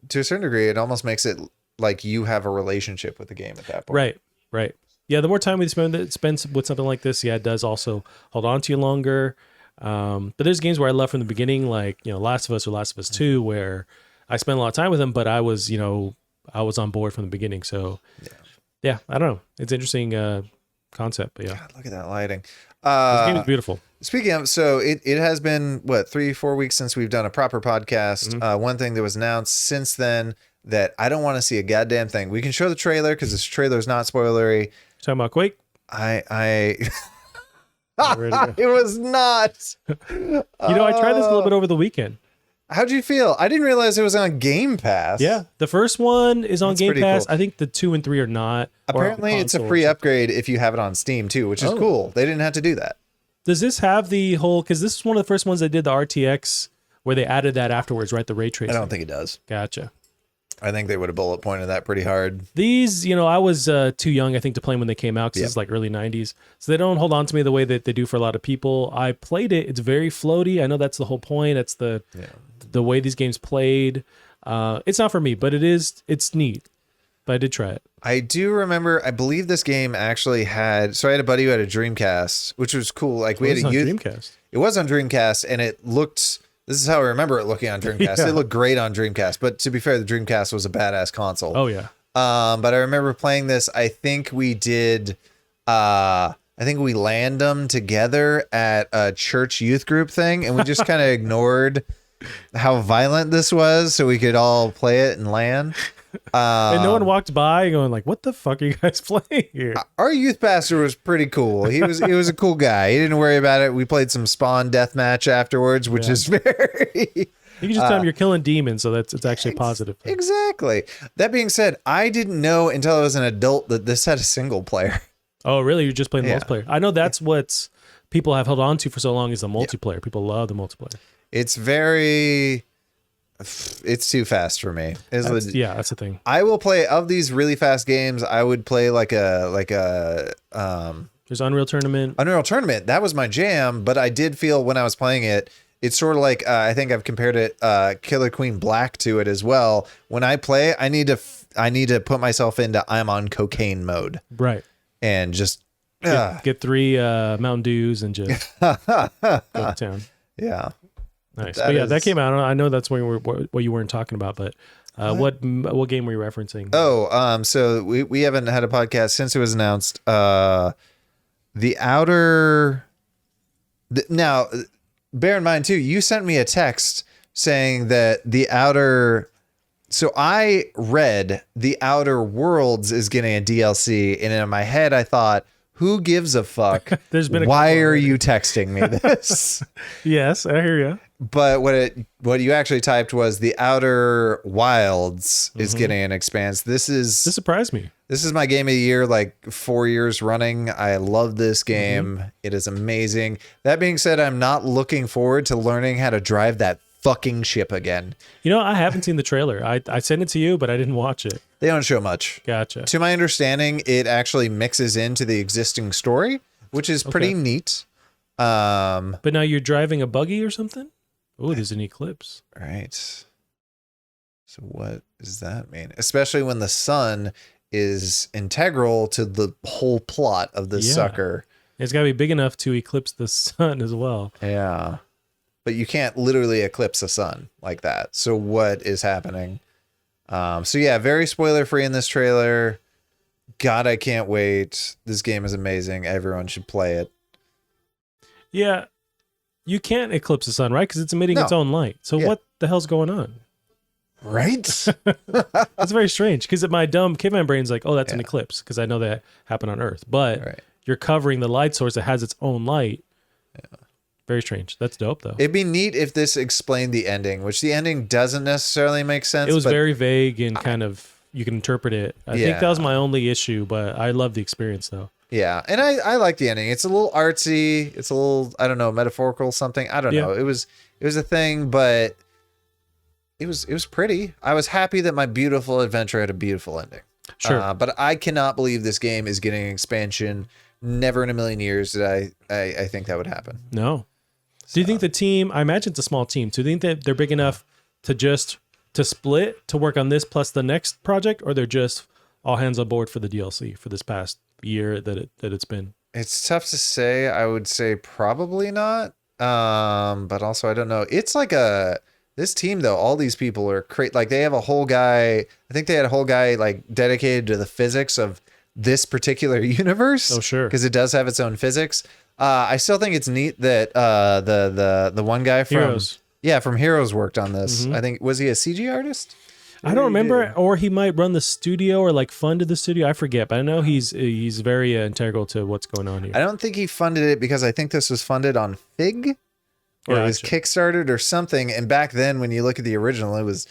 to a certain degree, it almost makes it like you have a relationship with the game at that point. Right. Yeah, the more time we spend with something like this, it does also hold on to you longer. But there's games where I love from the beginning, like, Last of Us or Last of Us 2, where I spent a lot of time with them, but I was on board from the beginning. So yeah, I don't know. It's interesting concept, but yeah. God, look at that lighting. This game is beautiful. Speaking of, so it has been, 3-4 weeks since we've done a proper podcast. One thing that was announced since then that I don't want to see a goddamn thing. We can show the trailer because this trailer is not spoilery. Talking about Quake? It was not. I tried this a little bit over the weekend. How'd you feel? I didn't realize it was on Game Pass. Yeah, the first one is on Game Pass. Cool. I think the 2 and 3 are not. Apparently, it's a free upgrade if you have it on Steam too, which is cool. They didn't have to do that. Does this have the whole? Because this is one of the first ones they did the RTX, where they added that afterwards, right? The ray tracing. I don't think it does. Gotcha. I think they would have bullet pointed that pretty hard. These, I was too young, I think, to play them when they came out because it's like early 90s. So they don't hold on to me the way that they do for a lot of people. I played it. It's very floaty. I know that's the whole point. That's the way these games played. It's not for me, but it's neat. But I did try it. I do remember, I believe this game actually had, so I had a buddy who had a Dreamcast, which was cool. Like we had a youth. Dreamcast. It was on Dreamcast and it looked, this is how I remember it looking on Dreamcast. It looked great on Dreamcast, but to be fair, the Dreamcast was a badass console. Oh yeah. But I remember playing this. I think we did, I think we landed them together at a church youth group thing and we just kind of ignored how violent this was so we could all play it and land. And no one walked by going like, what the fuck are you guys playing here? Our youth pastor was pretty cool. He was a cool guy. He didn't worry about it. We played some Spawn deathmatch afterwards, which is very... You can just tell them you're killing demons, so it's actually a positive thing. Exactly. That being said, I didn't know until I was an adult that this had a single player. Oh, really? You're just playing multiplayer? I know that's what people have held on to for so long is the multiplayer. People love the multiplayer. It's too fast for me. That's the thing. I will play, of these really fast games, I would play like a there's Unreal Tournament. That was my jam, but I did feel when I was playing it, it's sort of like, I think I've compared it, Killer Queen Black to it as well. When I play, I need to put myself into I'm on cocaine mode. Right. And just get 3 Mountain Dews and just go to town. Yeah. Nice. But that came out. I know that's what you weren't talking about, but what game were you referencing? Oh, so we haven't had a podcast since it was announced. The Outer. Now, bear in mind too, you sent me a text saying that The Outer. So I read The Outer Worlds is getting a DLC, and in my head I thought, who gives a fuck? Why are you texting me this? Yes, I hear you. But what you actually typed was The Outer Wilds is getting an expanse. This surprised me. This is my game of the year, like 4 years running. I love this game. It is amazing. That being said, I'm not looking forward to learning how to drive that fucking ship again. I haven't seen the trailer. I sent it to you, but I didn't watch it. They don't show much. Gotcha. To my understanding, it actually mixes into the existing story, which is pretty neat. But now you're driving a buggy or something? Oh, there's an eclipse. Right. So what does that mean? Especially when the sun is integral to the whole plot of this sucker. It's got to be big enough to eclipse the sun as well. Yeah. But you can't literally eclipse a sun like that. So what is happening? So yeah, very spoiler free in this trailer. God, I can't wait. This game is amazing. Everyone should play it. Yeah. You can't eclipse the sun, right? Because it's emitting its own light. So what the hell's going on? Right? That's very strange. Because my dumb caveman brain's like, oh, that's an eclipse. Because I know that happened on Earth. But you're covering the light source that has its own light. Very strange. That's dope though. It'd be neat if this explained the ending, which the ending doesn't necessarily make sense. It was but very vague and kind of, you can interpret it. I think that was my only issue, but I love the experience though. Yeah, and I like the ending. It's a little artsy. It's a little, I don't know, metaphorical something. I don't know. It was a thing, but it was pretty. I was happy that my beautiful adventure had a beautiful ending. Sure. But I cannot believe this game is getting an expansion. Never in a million years did I think that would happen. No. Do you think the team, I imagine it's a small team, do you think that they're big enough to split to work on this plus the next project, or they're just all hands on board for the DLC for this past year that it's been? It's tough to say. I would say probably not. But also I don't know. It's like this team though, all these people are like they have a whole guy. I think they had a whole guy like dedicated to the physics of this particular universe. Oh, sure. Because it does have its own physics. I still think it's neat that the one guy from Heroes. From Heroes worked on this. I think, was he a CG artist? I don't remember, or he might run the studio or like funded the studio. I forget, but I know he's very integral to what's going on here. I don't think he funded it because I think this was funded on Fig, or it was kickstarted or something. And back then, when you look at the original, it was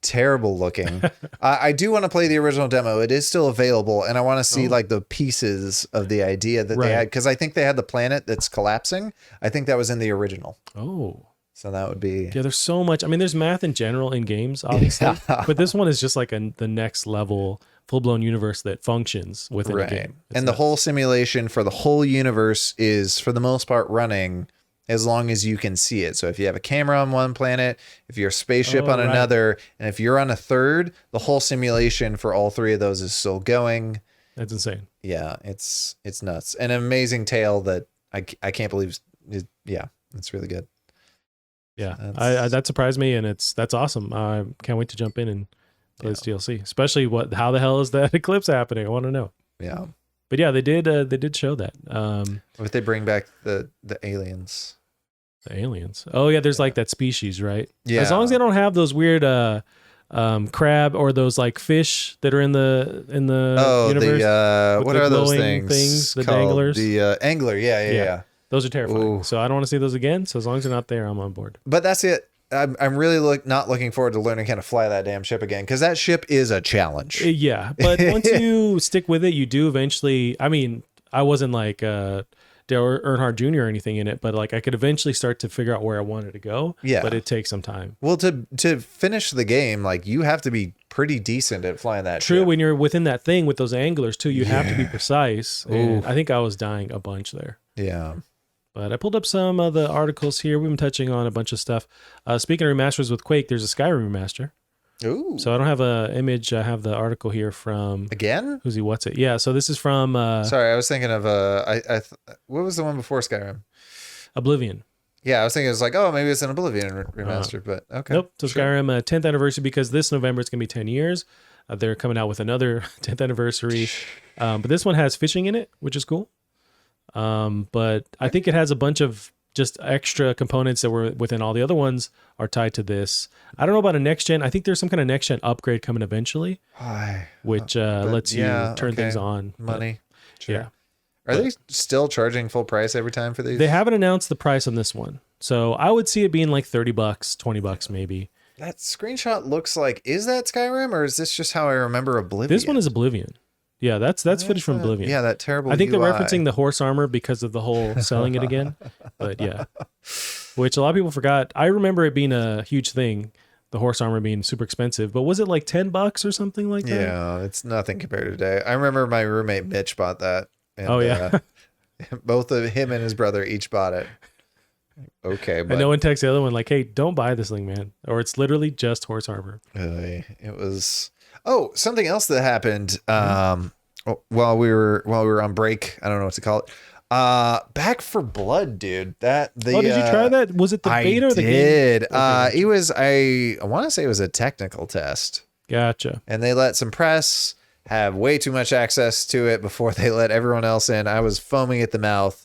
terrible looking. I do want to play the original demo. It is still available, and I want to see like the pieces of the idea that they had, because I think they had the planet that's collapsing. I think that was in the original. Oh. So that would be... Yeah, there's so much. I mean, there's math in general in games, obviously. But this one is just like the next level, full-blown universe that functions within a game. And the whole simulation for the whole universe is, for the most part, running as long as you can see it. So if you have a camera on one planet, if you're a spaceship on another, and if you're on a third, the whole simulation for all three of those is still going. That's insane. Yeah, it's nuts. An amazing tale that I can't believe. It's really good. Yeah, that surprised me, and that's awesome. I can't wait to jump in and play this DLC, especially how the hell is that eclipse happening? I want to know. Yeah, but yeah, they did show that. If they bring back the aliens, Oh yeah, there's like that species, right? Yeah, as long as they don't have those weird crab or those like fish that are in the universe. What are those things? The danglers. The angler. Yeah. Those are terrifying. Ooh. So I don't want to see those again. So as long as they're not there, I'm on board. But that's it. I'm really not looking forward to learning how to fly that damn ship again, because that ship is a challenge. Yeah, but once you stick with it, you do eventually. I mean, I wasn't like Dale Earnhardt Jr. or anything in it, but like I could eventually start to figure out where I wanted to go. Yeah, but it takes some time. Well, to finish the game, like you have to be pretty decent at flying that True, ship. when you're within that thing with those anglers too, you have to be precise. And I think I was dying a bunch there. Yeah. But I pulled up some of the articles here. We've been touching on a bunch of stuff. Speaking of remasters with Quake, there's a Skyrim remaster. Ooh. So I don't have an image. I have the article here from... Again? Who's he? What's it? Yeah, so this is from... Sorry, I was thinking of... what was the one before Skyrim? Oblivion. Yeah, I was thinking it was like, oh, maybe it's an Oblivion remaster, but okay. Nope. So sure. Skyrim 10th anniversary, because this November it's going to be 10 years. They're coming out with another 10th anniversary. But this one has fishing in it, which is cool. But I think it has a bunch of just extra components that were within all the other ones are tied to this. I don't know about a next gen. I think there's some kind of next gen upgrade coming eventually, which lets you turn things on. Money. Sure. Yeah. Are they still charging full price every time for these? They haven't announced the price on this one. So I would see it being like $30, $20 maybe. That screenshot looks like, is that Skyrim, or is this just how I remember Oblivion? This one is Oblivion. Yeah, that's footage from Oblivion. Yeah, that terrible I think UI. They're referencing the horse armor because of the whole selling it again. But yeah, which a lot of people forgot. I remember it being a huge thing, the horse armor being super expensive. But was it like $10 or something like that? Yeah, it's nothing compared to today. I remember my roommate Mitch bought that. And, oh yeah, both of him and his brother each bought it. Okay, but and no one texts the other one like, "Hey, don't buy this thing, man," or it's literally just horse armor. It was. Oh, something else that happened while we were on break. I don't know what to call it. Back for Blood, dude. Did you try that? Was it the beta or the game? I did. It was. I want to say it was a technical test. Gotcha. And they let some press have way too much access to it before they let everyone else in. I was foaming at the mouth.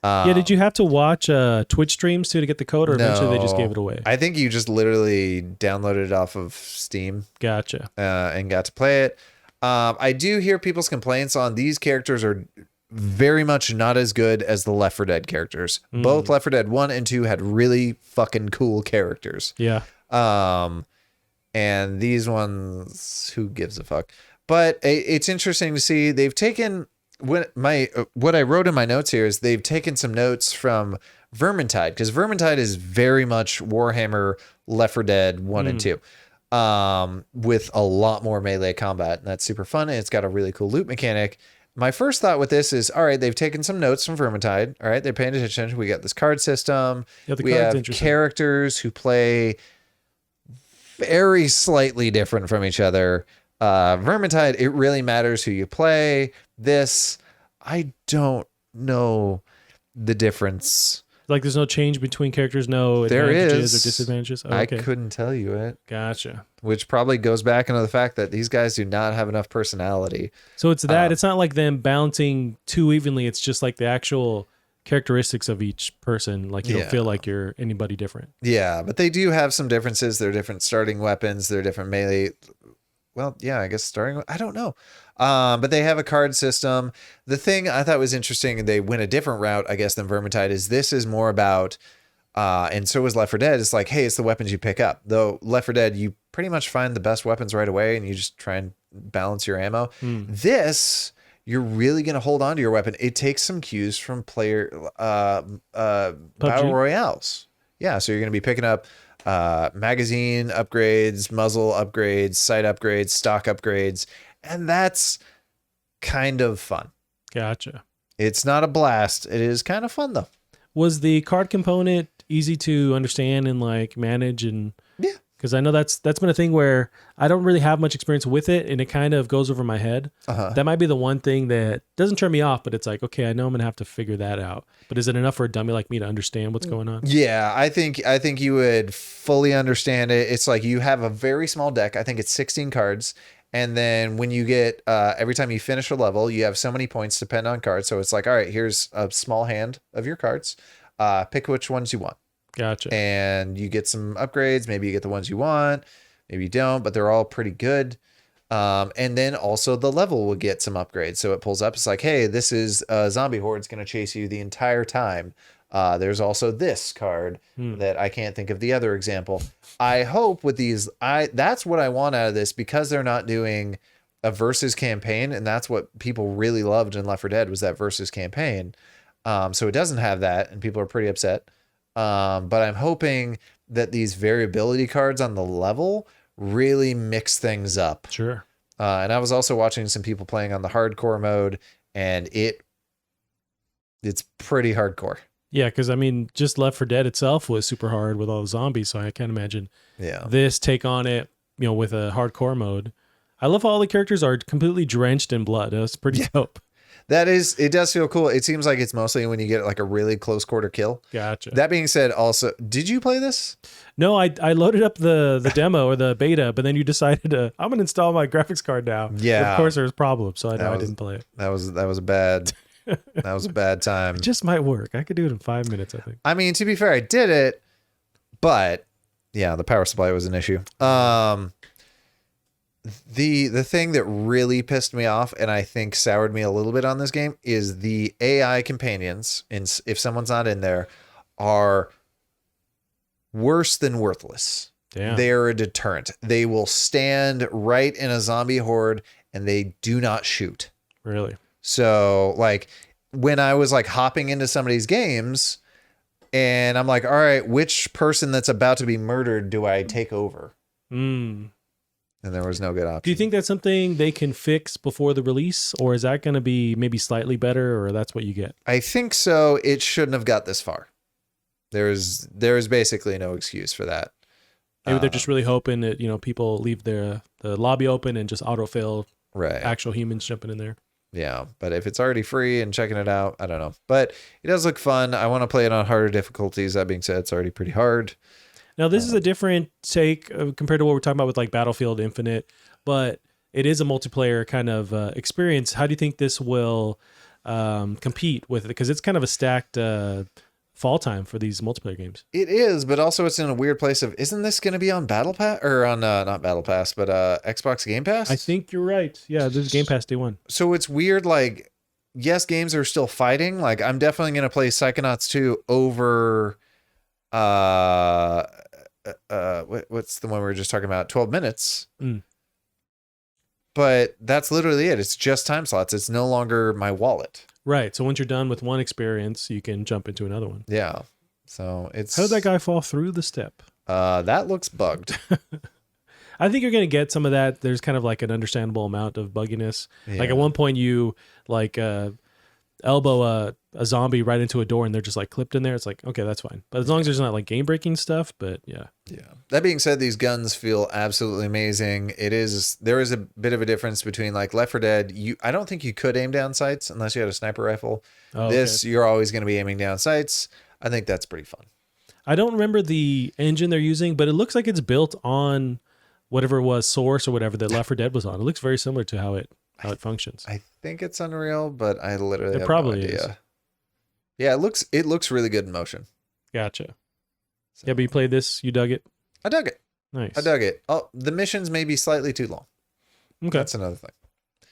Did you have to watch Twitch streams to get the code, or eventually they just gave it away? I think you just literally downloaded it off of Steam. Gotcha. And got to play it. I do hear people's complaints on these characters are very much not as good as the Left 4 Dead characters. Both Left 4 Dead 1 and 2 had really fucking cool characters. Yeah. And these ones, who gives a fuck? But it's interesting to see they've taken what I wrote in my notes here is they've taken some notes from Vermintide, because Vermintide is very much Warhammer Left 4 Dead 1 and 2. With a lot more melee combat, and that's super fun, and it's got a really cool loot mechanic. My first thought with this is, all right, they've taken some notes from Vermintide. All right, they're paying attention. We got this card system. Yeah, the we card's have characters who play very slightly different from each other. Vermintide, it really matters who you play. This, I don't know the difference. Like there's no change between characters, no There advantages is. or disadvantages? Oh, I okay. couldn't tell you it. Gotcha. Which probably goes back into the fact that these guys do not have enough personality. So it's that. It's not like them balancing too evenly. It's just like the actual characteristics of each person. Like you don't feel like you're anybody different. Yeah, but they do have some differences. They're different starting weapons. They're different melee. Well, yeah, I guess starting. I don't know. But they have a card system. The thing I thought was interesting, and they went a different route, I guess, than Vermintide, is this is more about, and so is Left 4 Dead. It's like, hey, it's the weapons you pick up. Though Left 4 Dead, you pretty much find the best weapons right away, and you just try and balance your ammo. This, you're really going to hold on to your weapon. It takes some cues from battle royales. Yeah, so you're going to be picking up magazine upgrades, muzzle upgrades, sight upgrades, stock upgrades, and that's kind of fun. Gotcha. It's not a blast. It is kind of fun though. Was the card component easy to understand and like manage? And yeah, because I know that's been a thing where I don't really have much experience with it, and it kind of goes over my head. That might be the one thing that doesn't turn me off, but it's like, okay, I know I'm gonna have to figure that out. But is it enough for a dummy like me to understand what's going on? Yeah, I think you would fully understand it. It's like you have a very small deck. I think it's 16 cards. And then when you get, every time you finish a level, you have so many points to spend on cards. So it's like, all right, here's a small hand of your cards. Pick which ones you want. Gotcha. And you get some upgrades. Maybe you get the ones you want. Maybe you don't, but they're all pretty good. And then also the level will get some upgrades. So it pulls up. It's like, hey, this is a zombie horde. It's going to chase you the entire time. There's also this card that I can't think of the other example. I hope with these, that's what I want out of this, because they're not doing a versus campaign, and that's what people really loved in Left 4 Dead was that versus campaign. So it doesn't have that, and people are pretty upset. But I'm hoping that these variability cards on the level really mix things up. Sure. And I was also watching some people playing on the hardcore mode, and it's pretty hardcore. Yeah, because I mean, just Left 4 Dead itself was super hard with all the zombies, so I can't imagine this take on it, with a hardcore mode. I love how all the characters are completely drenched in blood. That's pretty dope. It does feel cool. It seems like it's mostly when you get like a really close quarter kill. Gotcha. That being said, also, did you play this? No, I loaded up the demo or the beta, but then you decided I'm gonna install my graphics card now. Yeah. Of course there was problems, so I didn't play it. That was a bad that was a bad time. It just might work. I could do it in 5 minutes, I think. I mean, to be fair, I did it, but yeah, the power supply was an issue. The thing that really pissed me off, and I think soured me a little bit on this game, is the AI companions, and if someone's not in there, are worse than worthless. Damn. They're a deterrent. They will stand right in a zombie horde, and they do not shoot. Really? So, like, when I was like hopping into somebody's games, and I'm like, all right, which person that's about to be murdered do I take over? And there was no good option. Do you think that's something they can fix before the release, or is that going to be maybe slightly better, or that's what you get? I think so. It shouldn't have got this far. There's basically no excuse for that. Maybe they're just really hoping that people leave the lobby open and just autofill actual humans jumping in there. Yeah, but if it's already free and checking it out, I don't know. But it does look fun. I want to play it on harder difficulties. That being said, it's already pretty hard. Now, this is a different take compared to what we're talking about with like Battlefield Infinite, but it is a multiplayer kind of experience. How do you think this will compete with it? Because it's kind of a stacked fall time for these multiplayer games. It is, but also it's in a weird place of, isn't this going to be on Battle Pass or on not Battle Pass, but Xbox Game Pass? I think you're right. Yeah, this is Game Pass Day 1. So it's weird, like yes, games are still fighting. Like I'm definitely going to play Psychonauts 2 over what's the one we were just talking about? 12 minutes. But that's literally it. It's just time slots. It's no longer my wallet. Right. So once you're done with one experience, you can jump into another one. Yeah. So it's how did that guy fall through the step? That looks bugged. I think you're going to get some of that. There's kind of like an understandable amount of bugginess. Yeah. Like at one point you like elbow a zombie right into a door and they're just like clipped in there. It's like, okay, that's fine. But as long as there's not like game breaking stuff, but yeah. Yeah. That being said, these guns feel absolutely amazing. There is a bit of a difference between like Left 4 Dead. I don't think you could aim down sights unless you had a sniper rifle. Oh, this, you're always going to be aiming down sights. I think that's pretty fun. I don't remember the engine they're using, but it looks like it's built on whatever it was, Source or whatever that Left 4 Dead was on. It looks very similar to how it functions. I think it's Unreal, but I literally have probably no idea. is. Yeah, it looks really good in motion. Gotcha. So. Yeah, but you played this, you dug it? I dug it. Nice. I dug it. Oh, the missions may be slightly too long. Okay. That's another thing.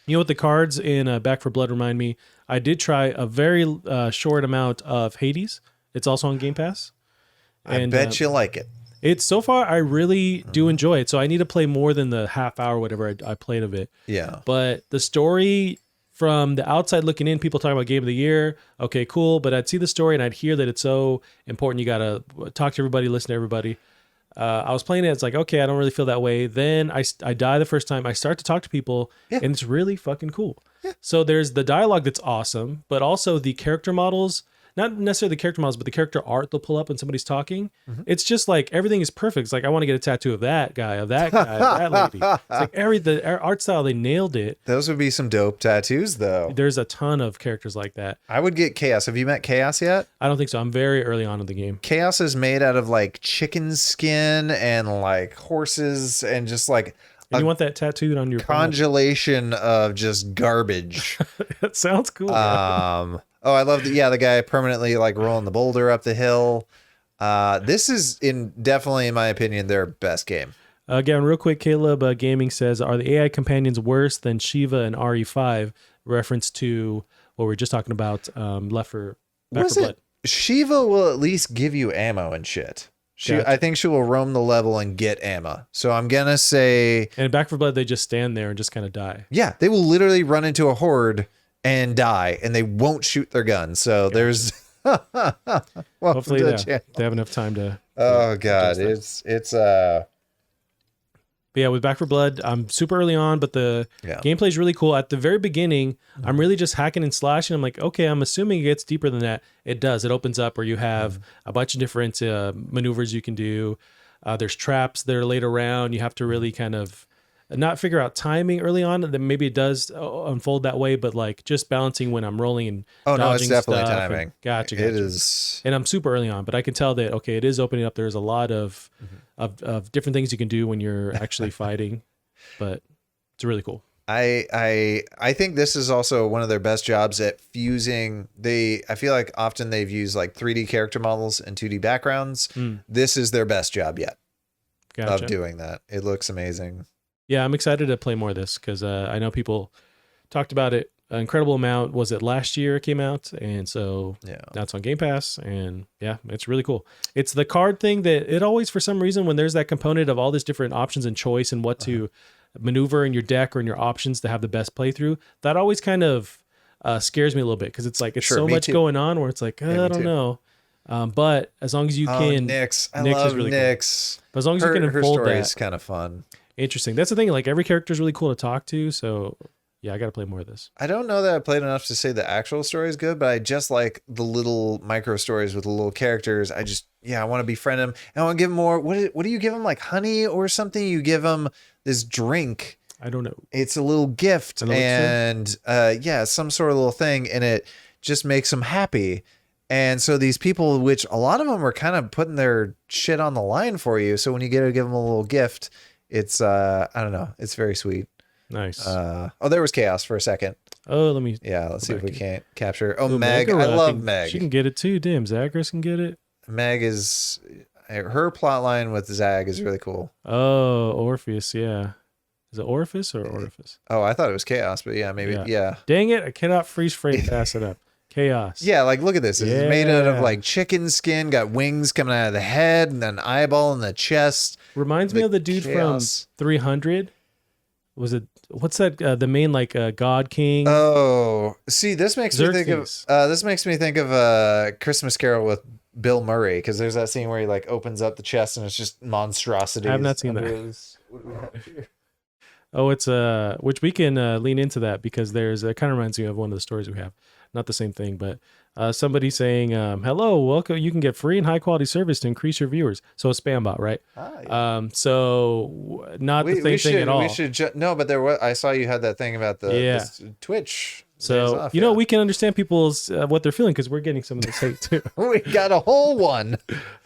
You know what the cards in Back 4 Blood remind me? I did try a very short amount of Hades. It's also on Game Pass. And, I bet you like it. It's so far, I really do enjoy it. So I need to play more than the half hour, whatever I played of it. Yeah. But the story from the outside looking in, people talking about Game of the Year. Okay, cool. But I'd see the story and I'd hear that it's so important. You got to talk to everybody, listen to everybody. I was playing it. It's like, okay, I don't really feel that way. Then I die the first time. I start to talk to people and it's really fucking cool. Yeah. So there's the dialogue that's awesome, but also the character models. Not necessarily the character models, but the character art they'll pull up when somebody's talking. Mm-hmm. It's just like everything is perfect. It's like, I want to get a tattoo of that guy, of that guy, of that lady. It's like the art style, they nailed it. Those would be some dope tattoos, though. There's a ton of characters like that. I would get Chaos. Have you met Chaos yet? I don't think so. I'm very early on in the game. Chaos is made out of like chicken skin and like horses and just like. And you want that tattooed on your congelation of just garbage. That sounds cool. Oh, I love the guy permanently like rolling the boulder up the hill. This is definitely in my opinion their best game. Again, real quick, Caleb Gaming says, are the AI companions worse than Shiva and RE5? Reference to what we were just talking about, Back 4 Blood. Shiva will at least give you ammo and shit. Gotcha. I think she will roam the level and get ammo. So I'm going to say... And Back 4 Blood, they just stand there and just kind of die. Yeah, they will literally run into a horde and die, and they won't shoot their guns. So there's... Hopefully they have enough time to... Oh, God. It's But yeah, with Back 4 Blood, I'm super early on, but the gameplay is really cool. At the very beginning, I'm really just hacking and slashing. I'm like, okay, I'm assuming it gets deeper than that. It does. It opens up where you have a bunch of different maneuvers you can do. There's traps that are laid around. You have to really kind of not figure out timing early on. Then maybe it does unfold that way, but like just balancing when I'm rolling and dodging it's definitely stuff. timing. Gotcha. It is, and I'm super early on, but I can tell that okay, it is opening up. There's a lot of different things you can do when you're actually fighting, but it's really cool. I think this is also one of their best jobs at fusing. I feel like often they've used like 3D character models and 2D backgrounds. This is their best job yet of doing that. It looks amazing. Yeah, I'm excited to play more of this because I know people talked about it an incredible amount. Was it last year it came out? And so that's on Game Pass. And yeah, it's really cool. It's the card thing that it always, for some reason, when there's that component of all these different options and choice and what to maneuver in your deck or in your options to have the best playthrough, that always kind of scares me a little bit because it's like it's so much going on where it's like, I don't know. But as long as you can, Nyx, I love really Nyx. Cool. But as long as you can unfold her story is that, kind of fun. Interesting. That's the thing. Like every character is really cool to talk to. So yeah, I got to play more of this. I don't know that I played enough to say the actual story is good, but I just like the little micro stories with the little characters. I want to befriend them. And I want to give them more. What do you give them? Like honey or something? You give them this drink. I don't know. It's a little gift and some sort of little thing. And it just makes them happy. And so these people, which a lot of them are kind of putting their shit on the line for you. So when you get to give them a little gift, it's, I don't know. It's very sweet. Nice. There was Chaos for a second. Oh, let's see if we can't capture. Meg. I love Meg. She can get it too. Damn, Zagreus can get it. Meg is, her plot line with Zag is really cool. Oh, Orpheus. Yeah. Is it orifice or orifice? Oh, I thought it was chaos, but yeah, maybe. Yeah. Dang it. I cannot freeze frame fast enough. Chaos. Yeah, like look at this. It's made out of like chicken skin, got wings coming out of the head, and an eyeball in the chest. Reminds me of the dude from 300. Was it, what's that? The main like God King. Oh, see, this makes me think of Christmas Carol with Bill Murray, because there's that scene where he like opens up the chest and it's just monstrosities. I have not seen that. What do we have here? Oh, it's which we can lean into that, because there's it kind of reminds me of one of the stories we have. Not the same thing, but somebody saying, hello, welcome. You can get free and high quality service to increase your viewers. So a spam bot, right? So not the same thing at all. We should no, but there was, I saw you had that thing about this Twitch. So, we can understand people's what they're feeling, because we're getting some of this hate too. We got a whole one.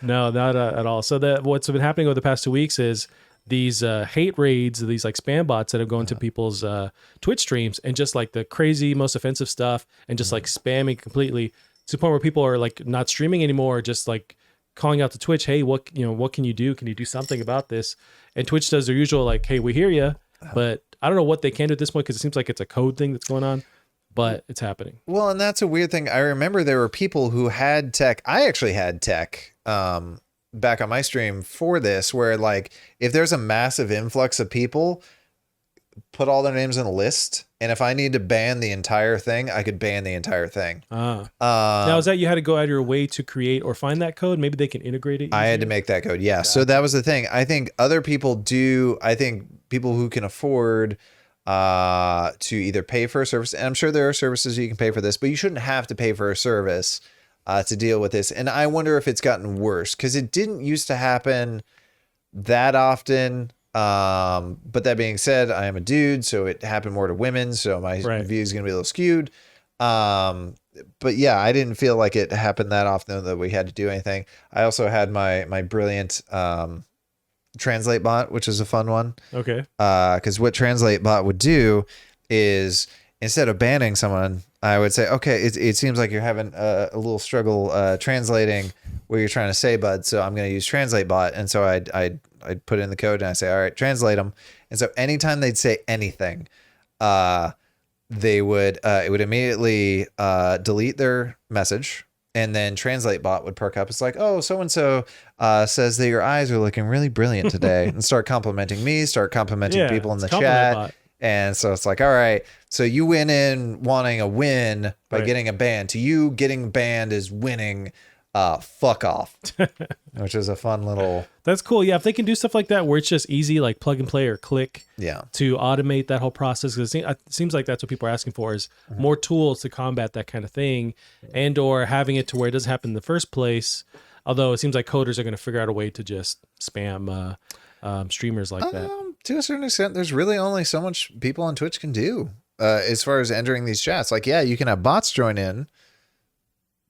No, not at all. So what's been happening over the past 2 weeks is these hate raids, these like spam bots that have gone to people's Twitch streams and just like the crazy, most offensive stuff, and just like spamming completely to the point where people are like not streaming anymore, just like calling out to Twitch, hey, what can you do? Can you do something about this? And Twitch does their usual like, hey, we hear you, but I don't know what they can do at this point, because it seems like it's a code thing that's going on, but it's happening. Well, and that's a weird thing. I remember there were people who had tech. I actually had tech back on my stream for this, where like if there's a massive influx of people, put all their names in a list, and if I need to ban the entire thing, I could ban the entire thing. Now is that you had to go out of your way to create or find that code? Maybe they can integrate it easier? I had to make that code. Yeah. So that was the thing. I think other people do. I think people who can afford to either pay for a service, and I'm sure there are services you can pay for this, but you shouldn't have to pay for a service to deal with this. And I wonder if it's gotten worse, because it didn't used to happen that often. But that being said, I am a dude, so it happened more to women, so my view is going to be a little skewed. But yeah, I didn't feel like it happened that often that we had to do anything. I also had my brilliant translate bot, which is a fun one. Okay. Because what translate bot would do is, instead of banning someone, I would say, okay, it seems like you're having a little struggle translating what you're trying to say, bud. So I'm going to use translate bot. And so I'd put in the code and I say, all right, translate them. And so anytime they'd say anything, they would, it would immediately delete their message. And then translate bot would perk up. It's like, oh, so-and-so says that your eyes are looking really brilliant today, and start complimenting me, start complimenting people in the chat. Bot. And so it's like, all right, so you went in wanting a win by getting a ban. To you, getting banned is winning. Fuck off. Which is a fun little. That's cool. Yeah, if they can do stuff like that where it's just easy, like plug and play or click. Yeah. To automate that whole process, because it seems like that's what people are asking for, is more tools to combat that kind of thing, and or having it to where it doesn't happen in the first place. Although it seems like coders are going to figure out a way to just spam streamers like that. To a certain extent, there's really only so much people on Twitch can do as far as entering these chats. Like, yeah, you can have bots join in,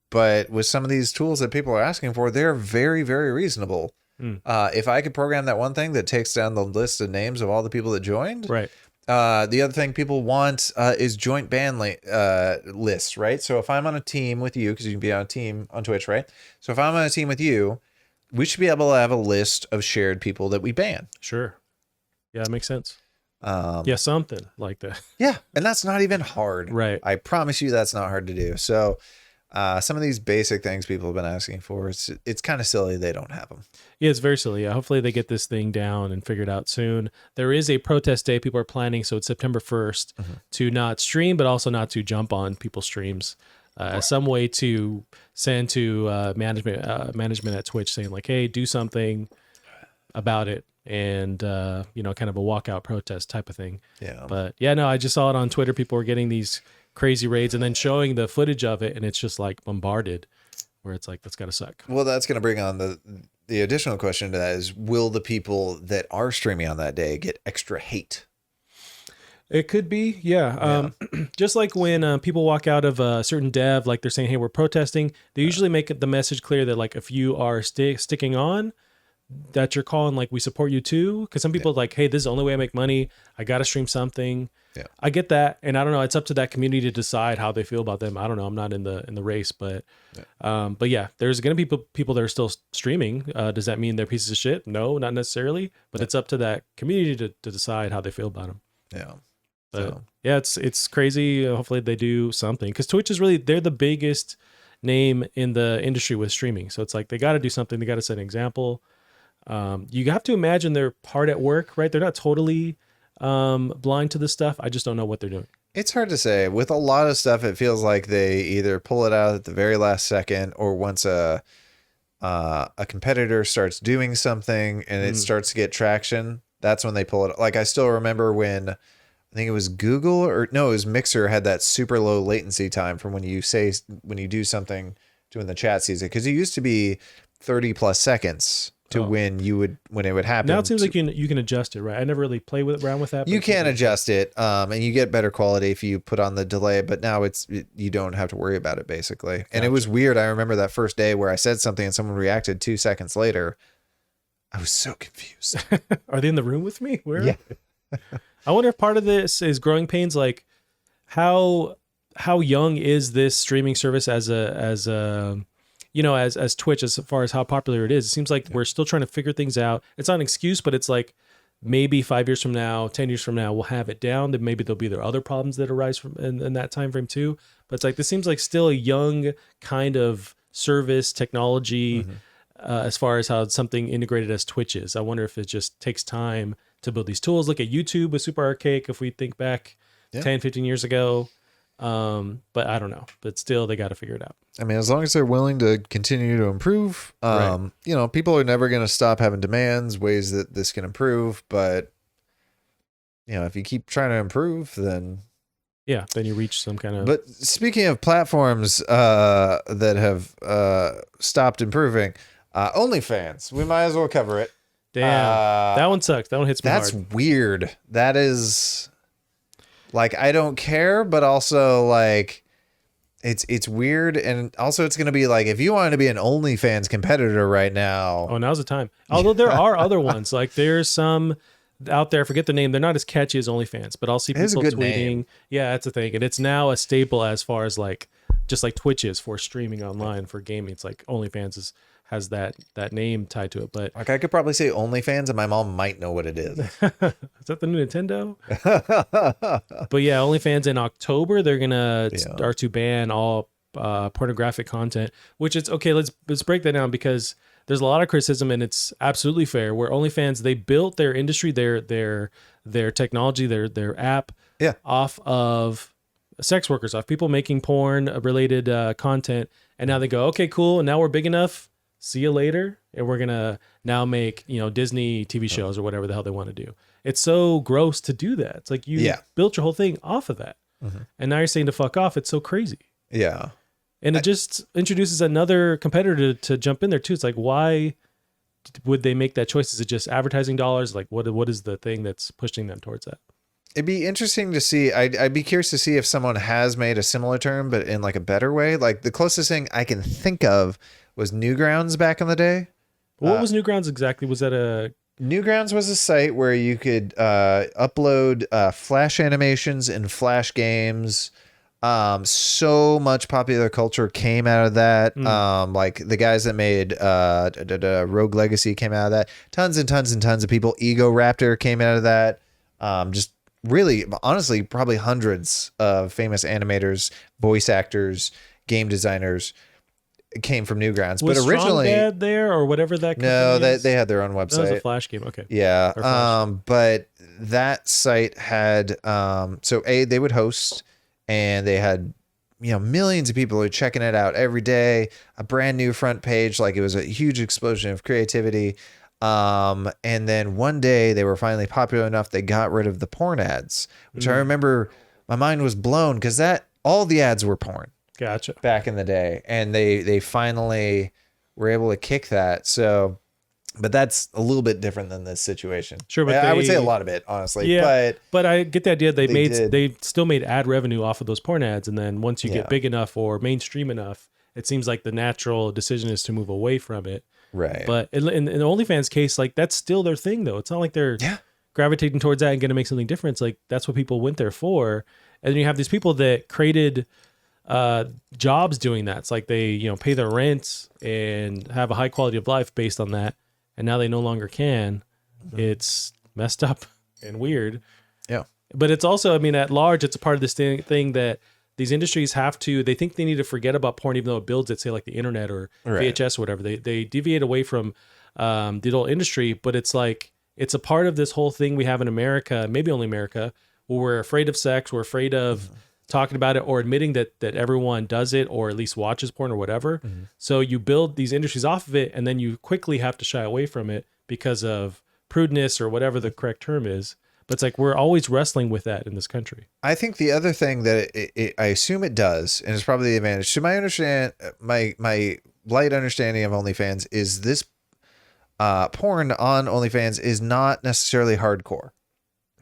but with some of these tools that people are asking for, they're very, very reasonable. If I could program that one thing that takes down the list of names of all the people that joined, right? The other thing people want is joint ban lists, right? So if I'm on a team with you, because you can be on a team on Twitch, right? So if I'm on a team with you, we should be able to have a list of shared people that we ban. Sure. Yeah, it makes sense. Yeah, something like that. Yeah, and that's not even hard. Right. I promise you that's not hard to do. So some of these basic things people have been asking for, it's kind of silly they don't have them. Yeah, it's very silly. Yeah, hopefully they get this thing down and figured out soon. There is a protest day people are planning, so it's September 1st to not stream, but also not to jump on people's streams. Some way to send to management at Twitch saying like, hey, do something about it. And kind of a walkout protest type of thing. Yeah. But yeah, no, I just saw it on Twitter. People were getting these crazy raids and then showing the footage of it, and it's just like bombarded, where it's like, that's gotta suck. Well, that's gonna bring on the additional question to that is, will the people that are streaming on that day get extra hate? It could be, yeah. Just like when people walk out of a certain dev, like they're saying, hey, we're protesting, they usually make the message clear that like, if you are sticking on, that you're calling like, we support you too. Because some people like, hey, this is the only way I make money. I got to stream something. Yeah. I get that, and I don't know. It's up to that community to decide how they feel about them. I don't know. I'm not in the race, but yeah, there's gonna be people that are still streaming. Does that mean they're pieces of shit? No, not necessarily. But it's up to that community to decide how they feel about them. Yeah. But yeah, it's crazy. Hopefully they do something, because Twitch is really, they're the biggest name in the industry with streaming. So it's like they got to do something. They got to set an example. You have to imagine they're hard at work, right? They're not totally blind to this stuff. I just don't know what they're doing. It's hard to say. With a lot of stuff, it feels like they either pull it out at the very last second, or once a competitor starts doing something and it starts to get traction, that's when they pull it. Like, I still remember when, I think it was Google, or no, it was Mixer, had that super low latency time from when you do something to when the chat sees it, because it used to be 30 plus seconds to when it would happen. Now it seems like you can adjust it, right? I never really play around with that. You can adjust it, and you get better quality if you put on the delay. But now you don't have to worry about it, basically. Gotcha. And it was weird. I remember that first day where I said something and someone reacted 2 seconds later. I was so confused. Are they in the room with me? Where? Yeah. I wonder if part of this is growing pains. Like, how young is this streaming service as Twitch, as far as how popular it is? It seems like we're still trying to figure things out. It's not an excuse, but it's like maybe 5 years from now, 10 years from now, we'll have it down. Then maybe there are other problems that arise from in that time frame too. But it's like, this seems like still a young kind of service technology, as far as how something integrated as Twitch is. I wonder if it just takes time to build these tools. Look at YouTube with super archaic, if we think back 10, 15 years ago. But I don't know. But still, they got to figure it out. I mean, as long as they're willing to continue to improve, Right. People are never going to stop having demands, ways that this can improve. But, if you keep trying to improve, then... Yeah, then you reach some kind of... But speaking of platforms that have stopped improving, OnlyFans, we might as well cover it. Damn, that one sucks. That one hits me hard. That's weird. That is... Like, I don't care, but also, like, it's weird. And also, it's going to be like, if you wanted to be an OnlyFans competitor right now. Oh, now's the time. Although there are other ones. Like, there's some out there, I forget the name. They're not as catchy as OnlyFans, but I'll see people tweeting. Name. Yeah, that's the thing. And it's now a staple as far as, like, just like Twitch is for streaming online for gaming. It's like OnlyFans has that name tied to it. But like, I could probably say OnlyFans and my mom might know what it is. Is that the new Nintendo? But yeah, OnlyFans in October, they're gonna start to ban all pornographic content, which is okay. Let's break that down, because there's a lot of criticism, and it's absolutely fair, where OnlyFans, they built their industry, their technology, their app off of sex workers, off people making porn related content. And now they go, okay, cool. And now we're big enough. See you later. And we're going to now make, Disney TV shows or whatever the hell they want to do. It's so gross to do that. It's like you built your whole thing off of that. And now you're saying to fuck off. It's so crazy. Yeah. And it just introduces another competitor to jump in there too. It's like, why would they make that choice? Is it just advertising dollars? Like, what is the thing that's pushing them towards that? It'd be interesting to see. I'd be curious to see if someone has made a similar term, but in like a better way. Like, the closest thing I can think of was Newgrounds back in the day. What was Newgrounds exactly? Was that a... Newgrounds was a site where you could upload Flash animations and Flash games. So much popular culture came out of that. Like the guys that made Rogue Legacy came out of that. Tons and tons and tons of people. Ego Raptor came out of that. Just really, honestly, probably hundreds of famous animators, voice actors, game designers came from Newgrounds. Was but originally Strong Bad there or whatever that no, is? they had their own website. That was a Flash game. Okay. Yeah. But that site had so they would host, and they had millions of people who were checking it out every day, a brand new front page. Like, it was a huge explosion of creativity. And then one day they were finally popular enough, they got rid of the porn ads, which I remember my mind was blown, because all the ads were porn. Gotcha. Back in the day. And they finally were able to kick that. So, but that's a little bit different than this situation. Sure, but I would say a lot of it, honestly. Yeah, but I get the idea. They still made ad revenue off of those porn ads, and then once you get big enough or mainstream enough, it seems like the natural decision is to move away from it. Right. But in the OnlyFans case, like, that's still their thing, though. It's not like they're gravitating towards that and going to make something different. It's like that's what people went there for. And then you have these people that created jobs doing that. It's like they, pay their rent and have a high quality of life based on that. And now they no longer can. It's messed up and weird. Yeah. But it's also, at large, it's a part of this thing that these industries they think they need to forget about porn, even though it builds it, say like the internet or VHS or whatever. They deviate away from the adult industry, but it's like, it's a part of this whole thing we have in America, maybe only America, where we're afraid of sex, we're afraid of talking about it or admitting that everyone does it or at least watches porn or whatever. So you build these industries off of it, and then you quickly have to shy away from it because of prudeness or whatever the correct term is. But it's like we're always wrestling with that in this country. I think the other thing that I assume it does, and it's probably the advantage to my light understanding of OnlyFans, is this porn on OnlyFans is not necessarily hardcore.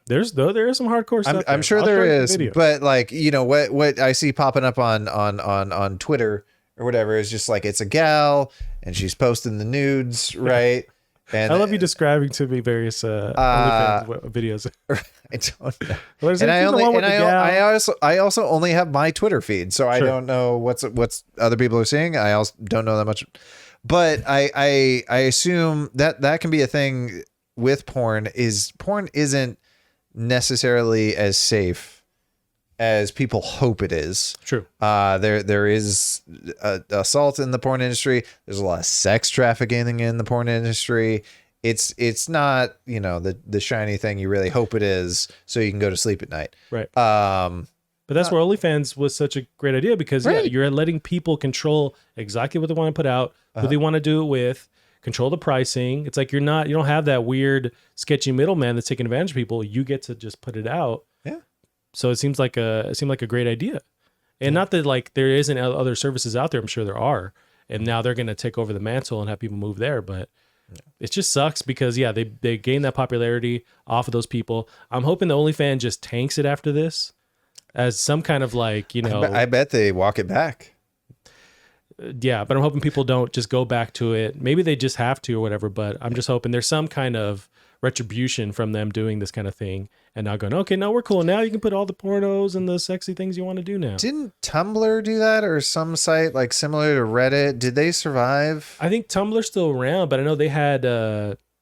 There is some hardcore stuff. I'm sure there is, but like, what I see popping up on Twitter or whatever is just like, it's a gal and she's posting the nudes, right? And I love you describing to me various OnlyFans videos. I don't know. And I also only have my Twitter feed, so I don't know what's other people are seeing. I also don't know that much, but I assume that can be a thing with porn. Porn isn't necessarily as safe as people hope it is. True. There is assault in the porn industry. There's a lot of sex trafficking in the porn industry. It's not, the shiny thing you really hope it is, so you can go to sleep at night. Right. But that's where OnlyFans was such a great idea, because you're letting people control exactly what they want to put out, who they want to do it with, control the pricing. It's like you don't have that weird sketchy middleman that's taking advantage of people. You get to just put it out. Yeah. So it seemed like a great idea. And not that like there isn't other services out there. I'm sure there are. And now they're going to take over the mantle and have people move there. But it just sucks because, they gain that popularity off of those people. I'm hoping the OnlyFans just tanks it after this as some kind of like, I bet they walk it back. Yeah, but I'm hoping people don't just go back to it. Maybe they just have to or whatever, but I'm just hoping there's some kind of retribution from them doing this kind of thing and now going, okay, no, we're cool. Now you can put all the pornos and the sexy things you want to do now. Didn't Tumblr do that, or some site like similar to Reddit? Did they survive? I think Tumblr's still around, but I know they had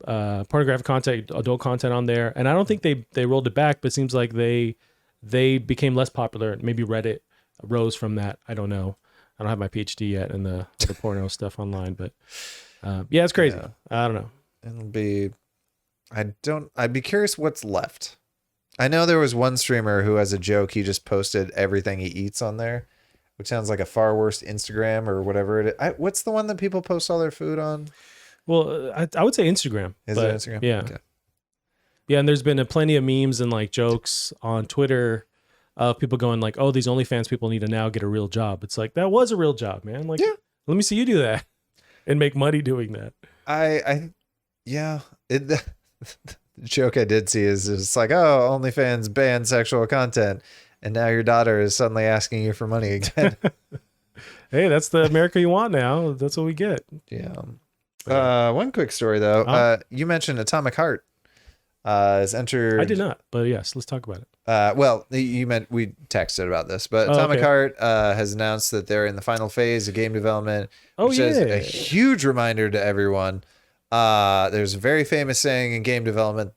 pornographic content, adult content on there, and I don't think they rolled it back, but it seems like they became less popular. Maybe Reddit rose from that. I don't know. I don't have my PhD yet in the porno stuff online, but it's crazy. Yeah. I don't know. I'd be curious what's left. I know there was one streamer who, as a joke, he just posted everything he eats on there, which sounds like a far worse Instagram or whatever it is. What's the one that people post all their food on? Well, I would say Instagram. Is it Instagram? Yeah. Okay. Yeah, and there's been plenty of memes and like jokes on Twitter of people going like, oh, these OnlyFans people need to now get a real job. It's like, that was a real job, man. Like, let me see you do that and make money doing that. The joke I did see is it's like, oh, OnlyFans banned sexual content, and now your daughter is suddenly asking you for money again. Hey, that's the America you want now. That's what we get. Yeah. One quick story though. You mentioned Atomic Heart has entered. I did not, but yes, let's talk about it. Well, we texted about this, but Atomic Heart has announced that they're in the final phase of game development, which is a huge reminder to everyone. There's a very famous saying in game development,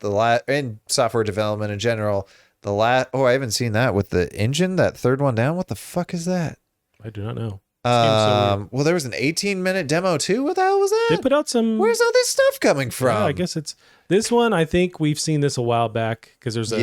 and software development in general, I haven't seen that with the engine, that third one down. What the fuck is that? I do not know. Well, there was an 18-minute demo too. What the hell was that? They put out some. Where's all this stuff coming from? I guess it's this one. I think we've seen this a while back because there's a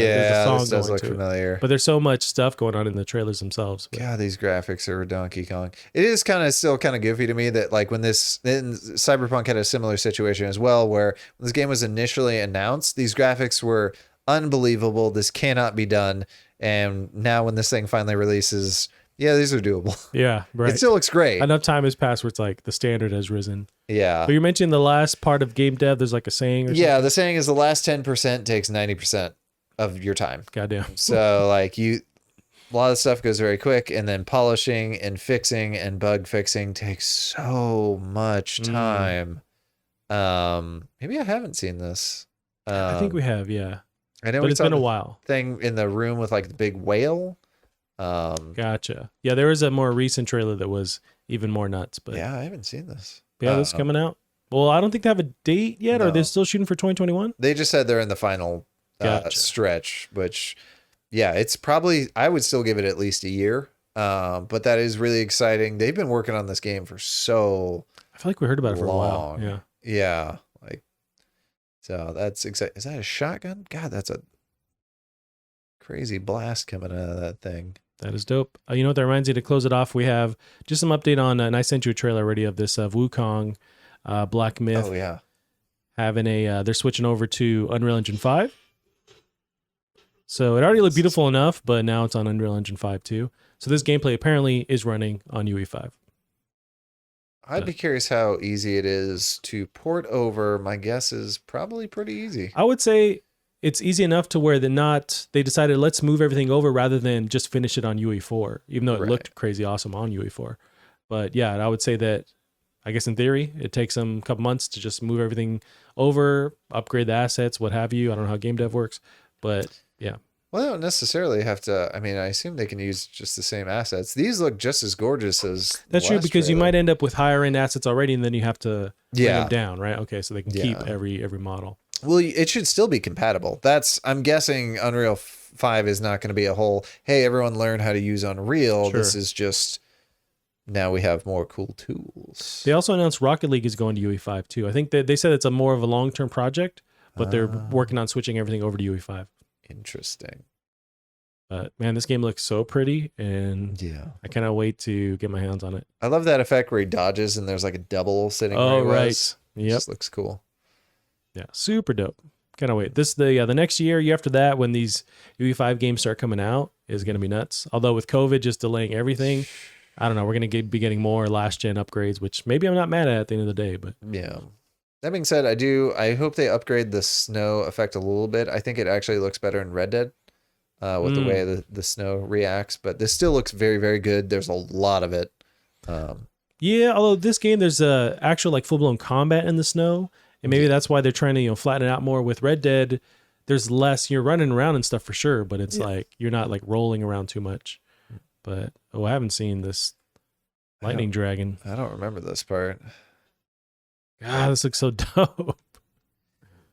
song this does going look familiar. But there's so much stuff going on in the trailers themselves. But. God, these graphics are Donkey Kong. It is still kind of goofy to me that like when Cyberpunk had a similar situation as well, where when this game was initially announced, these graphics were unbelievable. This cannot be done. And now when this thing finally releases, these are doable. Yeah, right. It still looks great. Enough time has passed where it's like the standard has risen. Yeah. But you mentioned the last part of game dev, there's like a saying or something? Yeah, the saying is the last 10% takes 90% of your time. Goddamn. So like a lot of stuff goes very quick, and then polishing and fixing and bug fixing takes so much time. Maybe I haven't seen this. I think we have, yeah. I know but we it's saw been a the while. thing in the room with like the big whale. Gotcha. Yeah, there was a more recent trailer that was even more nuts. But Yeah, I haven't seen this. yeah, this is coming out. Well, I don't think they have a date yet. Or No. they're still shooting for 2021? They just said they're in the final Gotcha. stretch, which, yeah, it's probably, I would still give it at least a year. But that is really exciting. They've been working on this game for so I feel like we heard about it for a while. long. Yeah. Yeah. Like, so that's exciting. Is that a shotgun? God, that's a crazy blast coming out of that thing. That is dope. You know what that reminds you to close it off? We have just some update on, and I sent you a trailer already of this Wukong Black Myth Oh, yeah. having they're switching over to Unreal Engine 5. So it already looked beautiful enough, but now it's on Unreal Engine 5 too. So this gameplay apparently is running on UE5. I'd be curious how easy it is to port over. My guess is probably pretty easy. I would say it's easy enough to where they decided let's move everything over rather than just finish it on UE4, even though it looked crazy awesome on UE4. But yeah, I would say that, I guess in theory, it takes them a couple months to just move everything over, upgrade the assets, what have you. I don't know how game dev works, but yeah. Well, they don't necessarily have to. I mean, I assume they can use just the same assets. These look just as gorgeous as That's the true, last because you trailer. might end up with higher end assets already, and then you have to bring Yeah. them down, right? Okay, so they can keep every model. Well, it should still be compatible. I'm guessing Unreal 5 is not going to be a whole, hey, everyone learn how to use Unreal. Sure. This is just, now we have more cool tools. They also announced Rocket League is going to UE5 too. I think that they said it's a more of a long-term project, but they're working on switching everything over to UE5. Interesting. But man, this game looks so pretty, and Yeah. I cannot wait to get my hands on it. I love that effect where he dodges and there's like a double sitting Oh, where he right. was. Yep. Just looks cool. Yeah, super dope. Cannot wait. The next year after that, when these UE5 games start coming out, is going to be nuts. Although with COVID just delaying everything, I don't know. We're going to be getting more last gen upgrades, which maybe I'm not mad at the end of the day. But Yeah. That being said, I hope they upgrade the snow effect a little bit. I think it actually looks better in Red Dead with the way the snow reacts. But this still looks very, very good. There's a lot of it. yeah, although this game there's a actual like full blown combat in the snow, and maybe that's why they're trying to flatten it out more. With Red Dead, there's less. You're running around and stuff for sure, but it's like you're not like rolling around too much. But I haven't seen this lightning dragon. I don't remember this part. God, this looks so dope.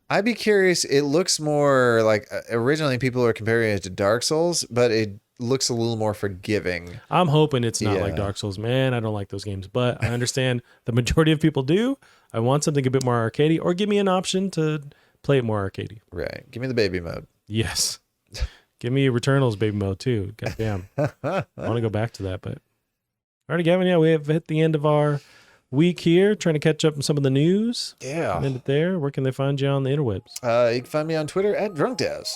I'd be curious. It looks more like originally people are comparing it to Dark Souls, but it looks a little more forgiving. I'm hoping it's not like Yeah. Dark Souls. Man, I don't like those games, but I understand the majority of people do. I want something a bit more arcadey, or give me an option to play it more arcadey. Right. Give me the baby mode. Yes. Give me Returnal's baby mode too. God damn. I want to go back to that, but alrighty, Gavin. Yeah, we have hit the end of our week here, trying to catch up on some of the news. Yeah. End it there. Where can they find you on the interwebs? You can find me on Twitter at DrunkDaz.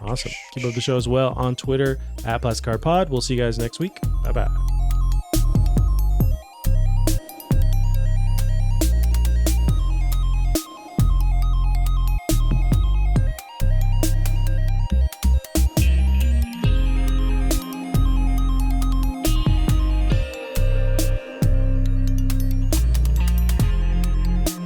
Awesome. Keep up the show as well on Twitter at PlasticCardPod. We'll see you guys next week. Bye bye.